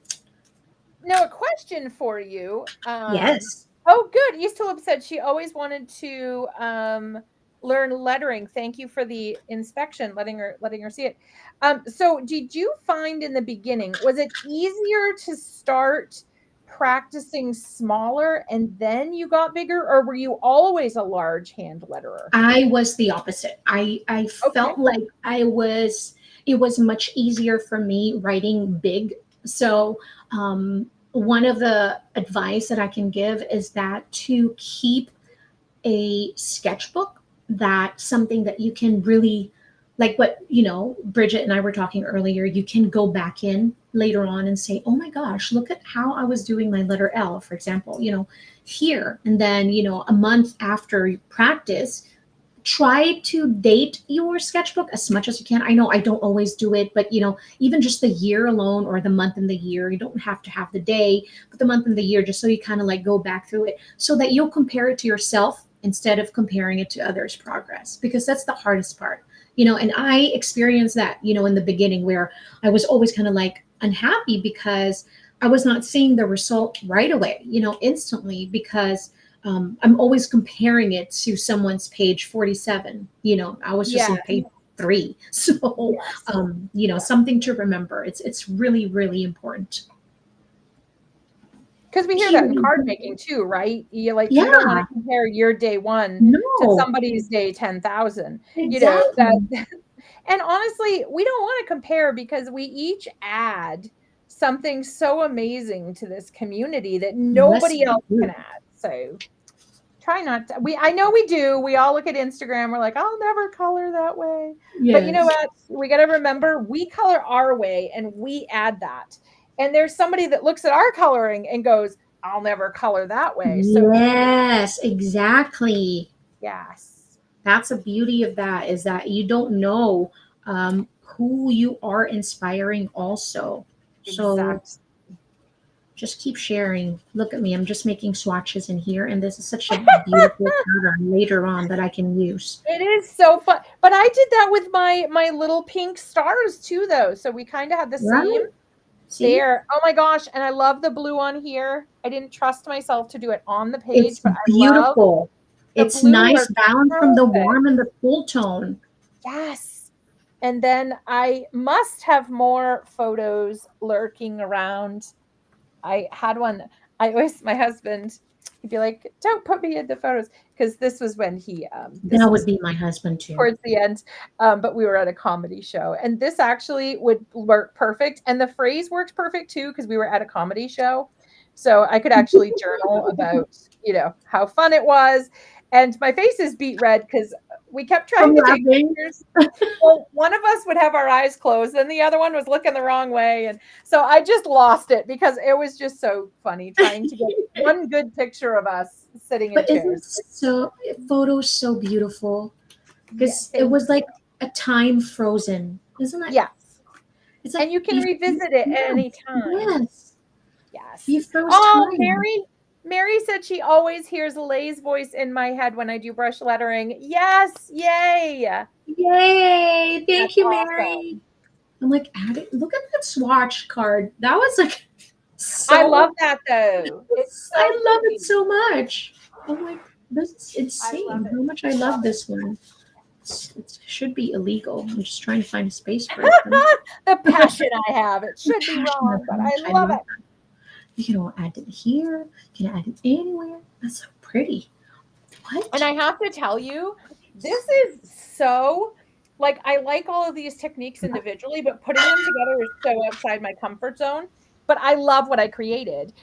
Speaker 1: Now, a question for you.
Speaker 2: Yes.
Speaker 1: Oh, good. East Tulip said she always wanted to learn lettering. Thank you for the inspection, letting her see it. So, did you find in the beginning, was it easier to start practicing smaller and then you got bigger, or were you always a large hand letterer?
Speaker 2: I was the opposite. I
Speaker 1: Okay.
Speaker 2: felt like it was much easier for me writing big. So one of the advice that I can give is that to keep a sketchbook, that something that you can really, like what Bridget and I were talking earlier, you can go back in later on and say, oh my gosh, look at how I was doing my letter L, for example, here. And then a month after you practice, try to date your sketchbook as much as you can. I know I don't always do it, but even just the year alone, or the month and the year, you don't have to have the day, but the month and the year, just so you kind of like go back through it, so that you'll compare it to yourself instead of comparing it to others' progress, because that's the hardest part. And I experienced that, in the beginning, where I was always kind of like unhappy because I was not seeing the result right away, instantly, because I'm always comparing it to someone's page 47. I was just
Speaker 1: Yeah.
Speaker 2: in page 3. So,
Speaker 1: Yes.
Speaker 2: something to remember. It's really, really important.
Speaker 1: Because we hear that in
Speaker 2: Period.
Speaker 1: card making too, right? You don't want
Speaker 2: Yeah.
Speaker 1: to compare your day one to
Speaker 2: No.
Speaker 1: somebody's day 10,000. That
Speaker 2: Exactly.
Speaker 1: and honestly, we don't want to compare because we each add something so amazing to this community that
Speaker 2: Yes,
Speaker 1: nobody
Speaker 2: we
Speaker 1: else can
Speaker 2: do.
Speaker 1: add. So try not to. I know we do. We all look at Instagram, we're like, I'll never color that way. But you know
Speaker 2: Yes.
Speaker 1: what? We got to remember we color our way and we add that. And there's somebody that looks at our coloring and goes, I'll never color that way. So
Speaker 2: Yes, exactly.
Speaker 1: yes,
Speaker 2: That's the beauty of that, is that you don't know who you are inspiring also. So
Speaker 1: exactly.
Speaker 2: just keep sharing. Look at me. I'm just making swatches in here, and this is such a beautiful pattern later on that I can use.
Speaker 1: It is so fun. But I did that with my little pink stars too, though. So we kind of had the same
Speaker 2: Right? See?
Speaker 1: there. Oh my gosh. And I love the blue on here. I didn't trust myself to do it on the page,
Speaker 2: It's
Speaker 1: but I love
Speaker 2: beautiful.
Speaker 1: the
Speaker 2: It's
Speaker 1: blue
Speaker 2: nice
Speaker 1: works
Speaker 2: balance from the
Speaker 1: perfect.
Speaker 2: warm and the cool tone.
Speaker 1: Yes. And then I must have more photos lurking around. I had one. I always, my husband, he'd be like, don't put me in the photos. Because this was when this
Speaker 2: That would
Speaker 1: was
Speaker 2: be my husband too.
Speaker 1: towards the end, but we were at a comedy show. And this actually would work perfect. And the phrase worked perfect too, because we were at a comedy show. So I could actually journal about, how fun it was. And my face is beet red because we kept trying
Speaker 2: From
Speaker 1: to take
Speaker 2: laughing.
Speaker 1: pictures. Well, one of us would have our eyes closed, and the other one was looking the wrong way. And so I just lost it because it was just so funny trying to get one good picture of us sitting in
Speaker 2: But isn't
Speaker 1: chairs.
Speaker 2: so photos so beautiful?
Speaker 1: Yeah,
Speaker 2: Because it
Speaker 1: thank
Speaker 2: was
Speaker 1: you.
Speaker 2: like a time frozen, isn't it?
Speaker 1: Yes.
Speaker 2: It's like
Speaker 1: And you can revisit it at any
Speaker 2: yes,
Speaker 1: time.
Speaker 2: yes.
Speaker 1: Yes.
Speaker 2: You froze
Speaker 1: Oh,
Speaker 2: time.
Speaker 1: Mary said she always hears Lay's voice in my head when I do brush lettering. Yes, yay.
Speaker 2: Yay!
Speaker 1: That's
Speaker 2: Thank you, Mary.
Speaker 1: awesome.
Speaker 2: I'm like, look at that swatch card. That was like
Speaker 1: I
Speaker 2: so.
Speaker 1: love that though. It's
Speaker 2: I
Speaker 1: so
Speaker 2: love it
Speaker 1: pretty.
Speaker 2: so much. I'm like, this is
Speaker 1: I love
Speaker 2: insane.
Speaker 1: it.
Speaker 2: How much I
Speaker 1: Love
Speaker 2: love
Speaker 1: it.
Speaker 2: this one. It should be illegal. I'm just trying to find a space for it.
Speaker 1: The passion I have. It
Speaker 2: I'm
Speaker 1: should be
Speaker 2: passionate
Speaker 1: wrong,
Speaker 2: how
Speaker 1: but I
Speaker 2: much I
Speaker 1: love
Speaker 2: love
Speaker 1: it.
Speaker 2: that. You can add it here. You can add it anywhere. That's so pretty.
Speaker 1: And
Speaker 2: What?
Speaker 1: I have to tell you, this is so like I like all of these techniques individually, but putting them together is so outside my comfort zone. But I love what I created.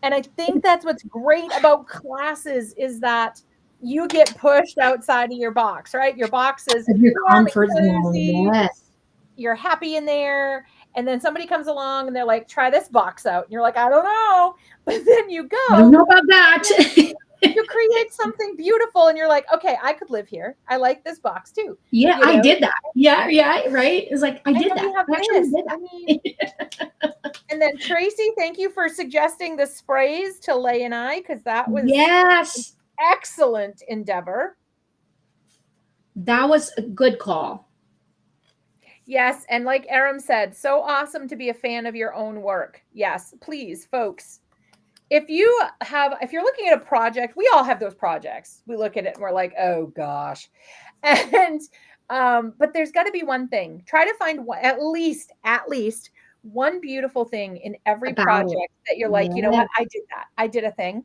Speaker 1: And I think that's what's great about classes is that you get pushed outside of your box, right? Your box is
Speaker 2: Of your
Speaker 1: warm
Speaker 2: comfort
Speaker 1: and
Speaker 2: zone.
Speaker 1: cozy.
Speaker 2: Yes.
Speaker 1: You're happy in there. And then somebody comes along and they're like, try this box out. And you're like, I don't know. But then you
Speaker 2: I don't
Speaker 1: go,
Speaker 2: know about that.
Speaker 1: you create something beautiful and you're like, okay, I could live here. I like this box too.
Speaker 2: Yeah,
Speaker 1: You
Speaker 2: I
Speaker 1: know,
Speaker 2: did that. Yeah, yeah, right. It's like I
Speaker 1: I
Speaker 2: did
Speaker 1: know
Speaker 2: that.
Speaker 1: you have
Speaker 2: I actually
Speaker 1: this.
Speaker 2: did
Speaker 1: I mean,
Speaker 2: that.
Speaker 1: and then Tracy, thank you for suggesting the sprays to Lay and I, because that was an
Speaker 2: Yes.
Speaker 1: excellent endeavor.
Speaker 2: That was a good call.
Speaker 1: Yes, and like Aram said, so awesome to be a fan of your own work. Yes, please, folks. If you're looking at a project, we all have those projects. We look at it and we're like, oh gosh. And but there's got to be one thing. Try to find at least one beautiful thing in every
Speaker 2: About it.
Speaker 1: project that you're like, you know
Speaker 2: Yeah.
Speaker 1: what, I did that. I did a thing.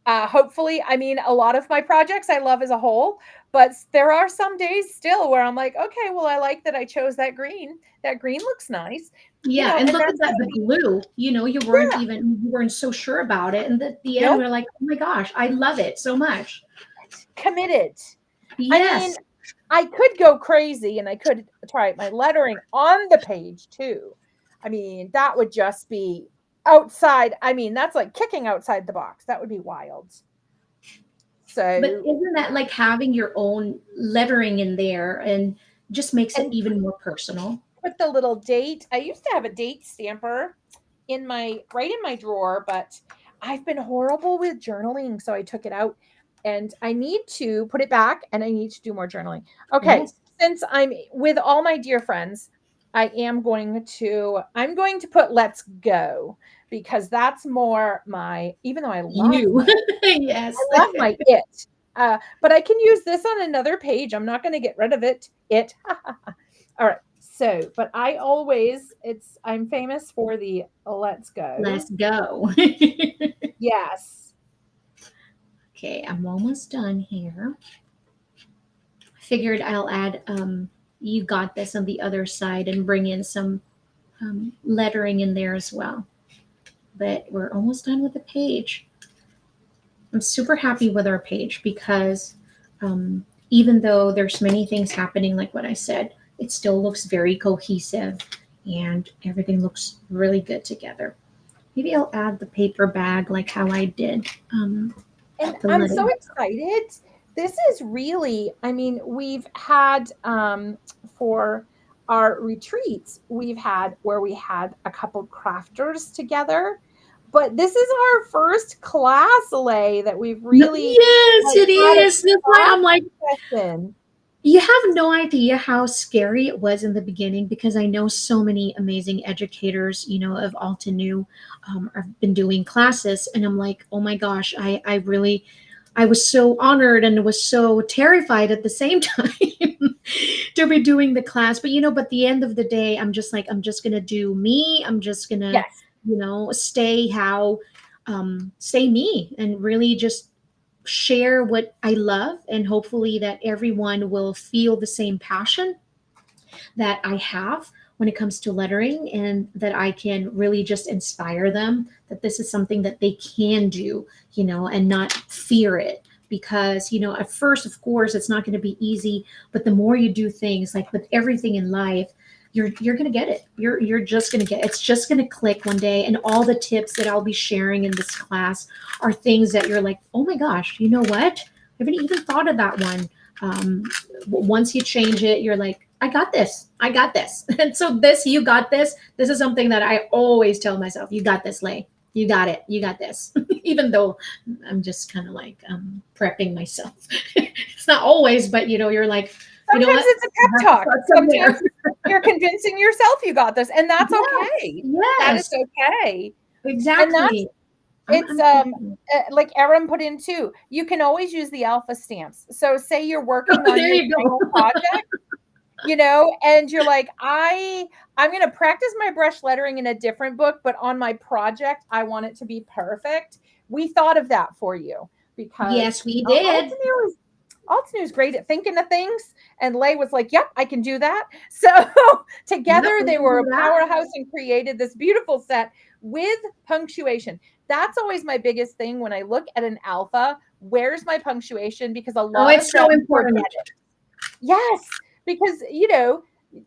Speaker 1: Hopefully, I mean, a lot of my projects I love as a whole, but there are some days still where I'm like, okay, well, I like that I chose that green. That green looks nice,
Speaker 2: Yeah. And
Speaker 1: and
Speaker 2: look at
Speaker 1: that's
Speaker 2: that,
Speaker 1: gonna
Speaker 2: the
Speaker 1: be
Speaker 2: blue. You weren't so sure about it. And at the end,
Speaker 1: nope,
Speaker 2: we're like, oh my gosh, I love it so much.
Speaker 1: committed. I mean,
Speaker 2: Yes.
Speaker 1: I could go crazy and I could try my lettering on the page too. I mean, that would just be outside. I mean, that's like kicking outside the box. That would be wild.
Speaker 2: But
Speaker 1: So,
Speaker 2: isn't that like having your own lettering in there and just makes it
Speaker 1: and
Speaker 2: even more personal?
Speaker 1: put the little date. I used to have a date stamper right in my drawer, but I've been horrible with journaling, so I took it out and I need to put it back and I need to do more journaling. Okay,
Speaker 2: Yes.
Speaker 1: since I'm with all my dear friends, I'm going to put let's go because that's more my even though
Speaker 2: You. Yes.
Speaker 1: I love my it. But I can use this on another page. I'm not going to get rid of it. All right. So, but I'm famous for the let's go.
Speaker 2: Let's go.
Speaker 1: Yes.
Speaker 2: Okay, I'm almost done here. I figured I'll add you got this on the other side and bring in some lettering in there as well. But we're almost done with the page. I'm super happy with our page because even though there's many things happening, like what I said, it still looks very cohesive and everything looks really good together. Maybe I'll add the paper bag like how I did
Speaker 1: And
Speaker 2: the
Speaker 1: I'm
Speaker 2: little.
Speaker 1: so excited. This is really, I mean, we've had for our retreats, we've had where we had a couple crafters together, but this is our first class, Lay, that we've
Speaker 2: No,
Speaker 1: really
Speaker 2: yes,
Speaker 1: like
Speaker 2: it
Speaker 1: had a
Speaker 2: is. That's why I'm like,
Speaker 1: craft session.
Speaker 2: you have no idea how scary it was in the beginning because I know so many amazing educators, of Alta have been doing classes, and I'm like, oh my gosh, I really, I was so honored and was so terrified at the same time to be doing the class. But but the end of the day, I'm just like, I'm just gonna do me. I'm just gonna,
Speaker 1: Yes.
Speaker 2: stay me and really just share what I love, and hopefully that everyone will feel the same passion that I have when it comes to lettering, and that I can really just inspire them that this is something that they can do, and not fear it. Because, at first, of course, it's not going to be easy, but the more you do things, like with everything in life, you're going to get it. You're just going to get it's just going to click one day. And all the tips that I'll be sharing in this class are things that you're like, oh my gosh, you know what? I haven't even thought of that one. Once you change it, you're like, I got this. I got this. And so you got this. This is something that I always tell myself, you got this, Lay. You got it. You got this. Even though I'm just kind of like prepping myself. It's not always, but you're like, you know
Speaker 1: Sometimes
Speaker 2: what?
Speaker 1: it's a
Speaker 2: I
Speaker 1: pep
Speaker 2: have to
Speaker 1: talk.
Speaker 2: start
Speaker 1: Sometimes
Speaker 2: somewhere.
Speaker 1: you're convincing yourself you got this, and that's
Speaker 2: Yes.
Speaker 1: okay. That is
Speaker 2: Yes.
Speaker 1: okay. And that's
Speaker 2: Exactly.
Speaker 1: it's
Speaker 2: I'm thinking.
Speaker 1: like Erin put in too. You can always use the alpha stamps. So say you're working on
Speaker 2: There
Speaker 1: your
Speaker 2: you go.
Speaker 1: final project, and you're like, I'm going to practice my brush lettering in a different book, but on my project I want it to be perfect. We thought of that for you because
Speaker 2: Yes, we did.
Speaker 1: Altenew is great at thinking of things, and Lay was like, yep, I can do that. So
Speaker 2: Yep,
Speaker 1: together
Speaker 2: we
Speaker 1: they
Speaker 2: can
Speaker 1: were
Speaker 2: do
Speaker 1: a
Speaker 2: that.
Speaker 1: powerhouse and created this beautiful set with punctuation. That's always my biggest thing when I look at an alpha. Where's my punctuation? Because a
Speaker 2: Oh,
Speaker 1: lot of
Speaker 2: it's so
Speaker 1: them forget
Speaker 2: important.
Speaker 1: it. Yes, because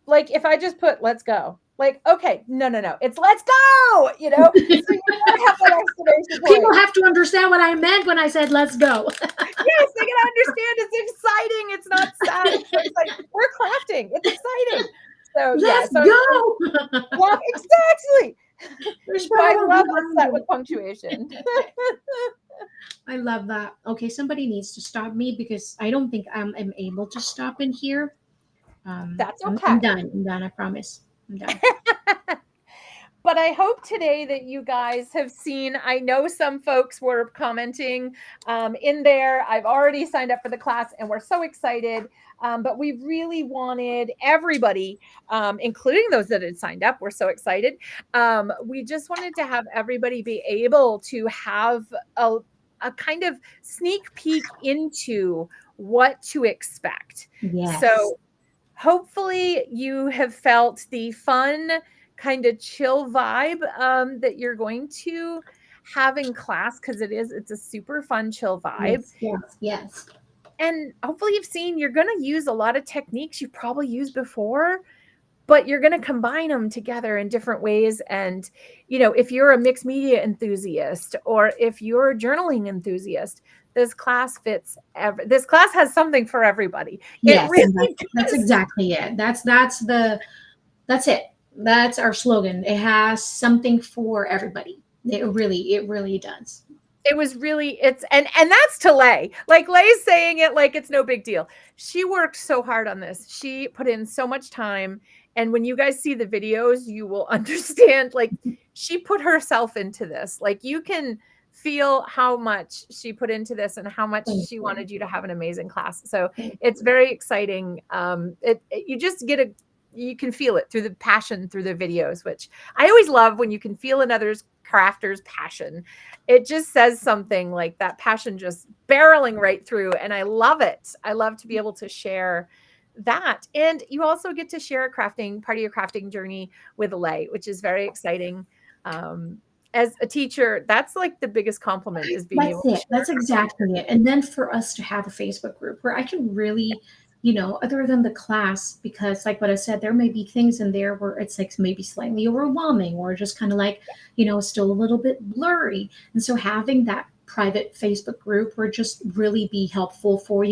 Speaker 1: like if I just put let's go, like, okay, no, it's let's go, so you gotta have that exclamation
Speaker 2: People
Speaker 1: point.
Speaker 2: have to understand what I meant when I said let's go.
Speaker 1: Yes, they gotta understand it's exciting. It's not sad. It's so exciting. We're crafting. It's exciting. So yeah,
Speaker 2: Let's
Speaker 1: so I'm
Speaker 2: go.
Speaker 1: love exactly.
Speaker 2: There's
Speaker 1: So I
Speaker 2: power
Speaker 1: love a set
Speaker 2: behind
Speaker 1: with
Speaker 2: it.
Speaker 1: punctuation.
Speaker 2: I love that. Okay, somebody needs to stop me because I don't think I'm able to stop in here.
Speaker 1: That's
Speaker 2: I'm
Speaker 1: okay.
Speaker 2: done. I'm done. I promise. I'm done.
Speaker 1: But I hope today that you guys have seen. I know some folks were commenting in there. I've already signed up for the class and we're so excited. But we really wanted everybody, including those that had signed up, we're so excited. We just wanted to have everybody be able to have a kind of sneak peek into what to expect.
Speaker 2: Yes.
Speaker 1: So hopefully you have felt the fun kind of chill vibe that you're going to have in class, because it's a super fun chill vibe.
Speaker 2: Yes. Yes. Yes.
Speaker 1: And hopefully you've seen you're going to use a lot of techniques you've probably used before, but you're going to combine them together in different ways. And if you're a mixed media enthusiast or if you're a journaling enthusiast, this class has something for everybody. It
Speaker 2: Yes. And
Speaker 1: really
Speaker 2: that's
Speaker 1: does.
Speaker 2: exactly it. That's it. That's our slogan. It has something for everybody. It really does.
Speaker 1: It was really and that's to Lay. Like Lay's saying it like it's no big deal. She worked so hard on this. She put in so much time. And when you guys see the videos, you will understand, like, she put herself into this. Like, you can feel how much she put into this and how much
Speaker 2: Thank
Speaker 1: she
Speaker 2: you.
Speaker 1: wanted you to have an amazing class. So
Speaker 2: Thank
Speaker 1: it's very exciting. You just you can feel it through the passion through the videos, which I always love when you can feel another's crafter's passion. It just says something, like that passion just barreling right through. And I love it. I love to be able to share that. And you also get to share a crafting part of your crafting journey with Lay, which is very exciting. As a teacher, that's like the biggest compliment, is being
Speaker 2: That's
Speaker 1: able to
Speaker 2: it.
Speaker 1: share
Speaker 2: That's
Speaker 1: a crafting
Speaker 2: exactly
Speaker 1: journey.
Speaker 2: it. And then for us to have a Facebook group where I can really other than the class, because like what I said, there may be things in there where it's like maybe slightly overwhelming or just kind of like, still a little bit blurry. And so having that private Facebook group would just really be helpful for,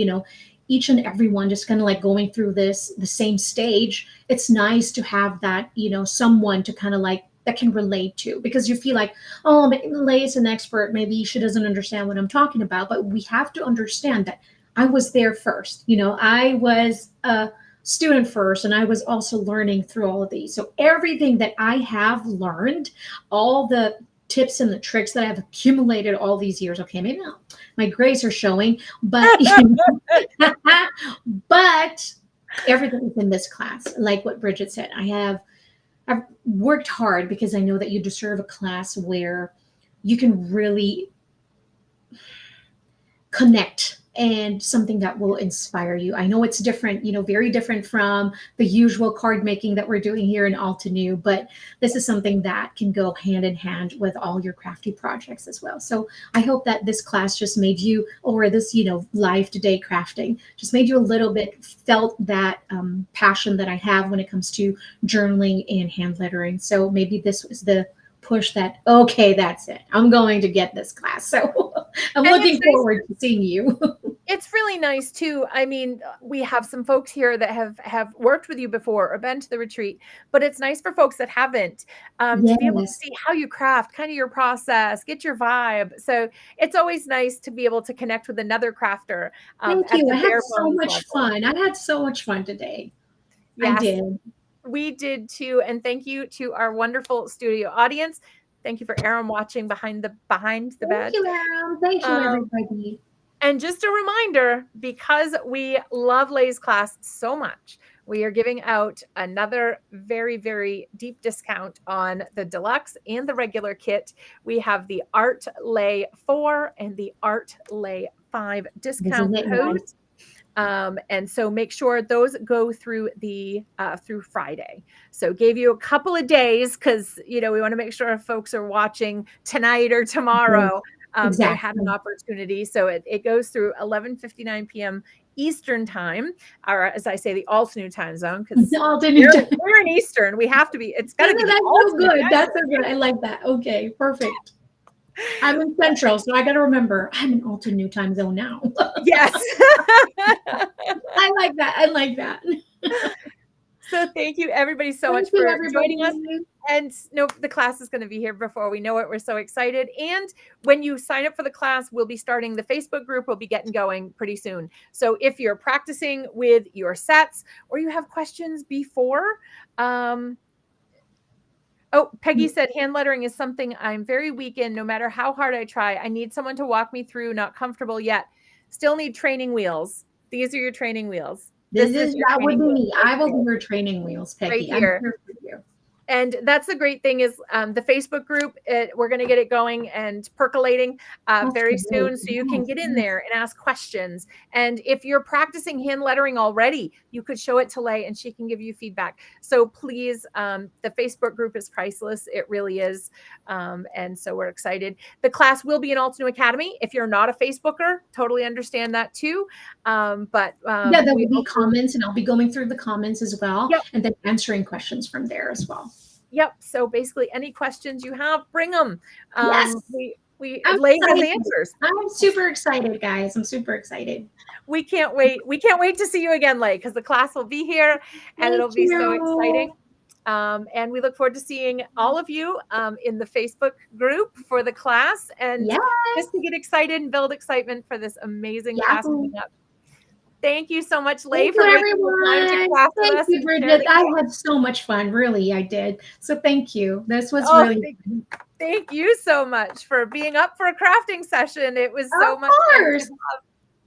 Speaker 2: each and everyone just kind of like going through the same stage. It's nice to have that, someone to kind of like that can relate to, because you feel like, oh, but Lay is an expert, maybe she doesn't understand what I'm talking about. But we have to understand that I was there first. I was a student first, and I was also learning through all of these. So everything that I have learned, all the tips and the tricks that I've accumulated all these years. Okay, maybe not my grades are showing, but but everything is in this class. Like what Bridget said, I've worked hard because I know that you deserve a class where you can really connect, and something that will inspire you. I know it's different, very different from the usual card making that we're doing here in Altenew, but this is something that can go hand in hand with all your crafty projects as well. So I hope that this class just made you, or this, live today crafting, just made you a little bit felt that passion that I have when it comes to journaling and hand lettering. So maybe this was the push that, okay, that's it, I'm going to get this class. So I'm looking forward to seeing you.
Speaker 1: It's really nice too. I mean, we have some folks here that have worked with you before or been to the retreat, but it's nice for folks that haven't, to be able to
Speaker 2: Yes.
Speaker 1: see how you craft, kind of your process, get your vibe. So it's always nice to be able to connect with another crafter
Speaker 2: Thank
Speaker 1: at
Speaker 2: you.
Speaker 1: the
Speaker 2: I had
Speaker 1: bare
Speaker 2: so
Speaker 1: bones
Speaker 2: much
Speaker 1: level.
Speaker 2: fun. I had so much fun today. I
Speaker 1: Yes,
Speaker 2: did.
Speaker 1: we did too. And thank you to our wonderful studio audience. Thank you for Aaron watching behind the
Speaker 2: Thank
Speaker 1: bed.
Speaker 2: you, Aaron. Thank you,
Speaker 1: Um,
Speaker 2: everybody.
Speaker 1: And just a reminder, because we love Lay's class so much, we are giving out another very, very deep discount on the deluxe and the regular kit. We have the Art Lay 4 and the Art Lay 5 discount
Speaker 2: Isn't it nice?
Speaker 1: codes. And so make sure those go through through Friday. So gave you a couple of days because we want to make sure if folks are watching tonight or
Speaker 2: Yes,
Speaker 1: tomorrow, they had an
Speaker 2: exactly.
Speaker 1: opportunity. So it goes through 11:59 p.m. Eastern time, or as I say, the alternate time zone, because
Speaker 2: All the new
Speaker 1: we're,
Speaker 2: time.
Speaker 1: we're in Eastern. We have to be. It's got
Speaker 2: No,
Speaker 1: to
Speaker 2: no,
Speaker 1: be the
Speaker 2: that's so
Speaker 1: alternate
Speaker 2: good.
Speaker 1: time
Speaker 2: That's
Speaker 1: zone,
Speaker 2: so good.
Speaker 1: right?
Speaker 2: I like that. Okay, perfect. I'm in Central, so I got to remember I'm in Alta New Time Zone now.
Speaker 1: Yes.
Speaker 2: I like that. I like that.
Speaker 1: So thank you everybody so
Speaker 2: Thank
Speaker 1: much
Speaker 2: you,
Speaker 1: for joining us.
Speaker 2: everybody.
Speaker 1: And no, the class is going to be here before we know it. We're so excited. And when you sign up for the class, we'll be starting the Facebook group. We'll be getting going pretty soon. So if you're practicing with your sets or you have questions before, oh, Peggy said hand lettering is something I'm very weak in. No matter how hard I try, I need someone to walk me through. Not comfortable yet. Still need training wheels. These are your training wheels. This is your
Speaker 2: That would
Speaker 1: training
Speaker 2: be
Speaker 1: wheels
Speaker 2: me.
Speaker 1: right
Speaker 2: I will be
Speaker 1: here.
Speaker 2: your training wheels,
Speaker 1: Right
Speaker 2: Peggy. I'm
Speaker 1: here.
Speaker 2: here for you.
Speaker 1: And that's the great thing is the Facebook group, we're going to get it going and percolating
Speaker 2: That's
Speaker 1: very
Speaker 2: great.
Speaker 1: soon. So you can
Speaker 2: Yes,
Speaker 1: get in
Speaker 2: yes.
Speaker 1: there and ask questions. And if you're practicing hand lettering already, you could show it to Lay and she can give you feedback. So please, the Facebook group is priceless. It really is. And so we're excited. The class will be in Altenew Academy. If you're not a Facebooker, totally understand that too.
Speaker 2: Yeah, there
Speaker 1: We
Speaker 2: will be
Speaker 1: also,
Speaker 2: comments, and I'll be going through the comments as well,
Speaker 1: yep.
Speaker 2: and then answering questions from there as well.
Speaker 1: Yep. So basically, any questions you have, bring them.
Speaker 2: Yes,
Speaker 1: We
Speaker 2: I'm
Speaker 1: Lay has
Speaker 2: excited.
Speaker 1: answers.
Speaker 2: I'm super excited, guys. I'm super excited.
Speaker 1: We can't wait. We can't wait to see you again, Lay, because the class will be here and
Speaker 2: Thank
Speaker 1: it'll be so exciting.
Speaker 2: you.
Speaker 1: And we look forward to seeing all of you in the Facebook group for the class and
Speaker 2: Yes.
Speaker 1: just to get excited and build excitement for this amazing class
Speaker 2: Yahoo.
Speaker 1: coming up. Thank you so much, Lay,
Speaker 2: Thank you,
Speaker 1: for making the time to
Speaker 2: everyone.
Speaker 1: craft with
Speaker 2: Thank
Speaker 1: us
Speaker 2: you,
Speaker 1: and share
Speaker 2: Bridget.
Speaker 1: the
Speaker 2: I
Speaker 1: gift.
Speaker 2: had so much fun. Really, I did. So thank you. This was
Speaker 1: Oh,
Speaker 2: really
Speaker 1: thank you so much for being up for a crafting session. It was so
Speaker 2: of
Speaker 1: much fun to
Speaker 2: course.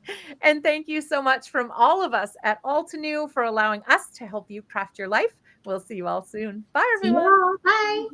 Speaker 1: have. And thank you so much from all of us at Altenew for allowing us to help you craft your life. We'll see you all soon. Bye,
Speaker 2: See you
Speaker 1: everyone.
Speaker 2: all. Bye.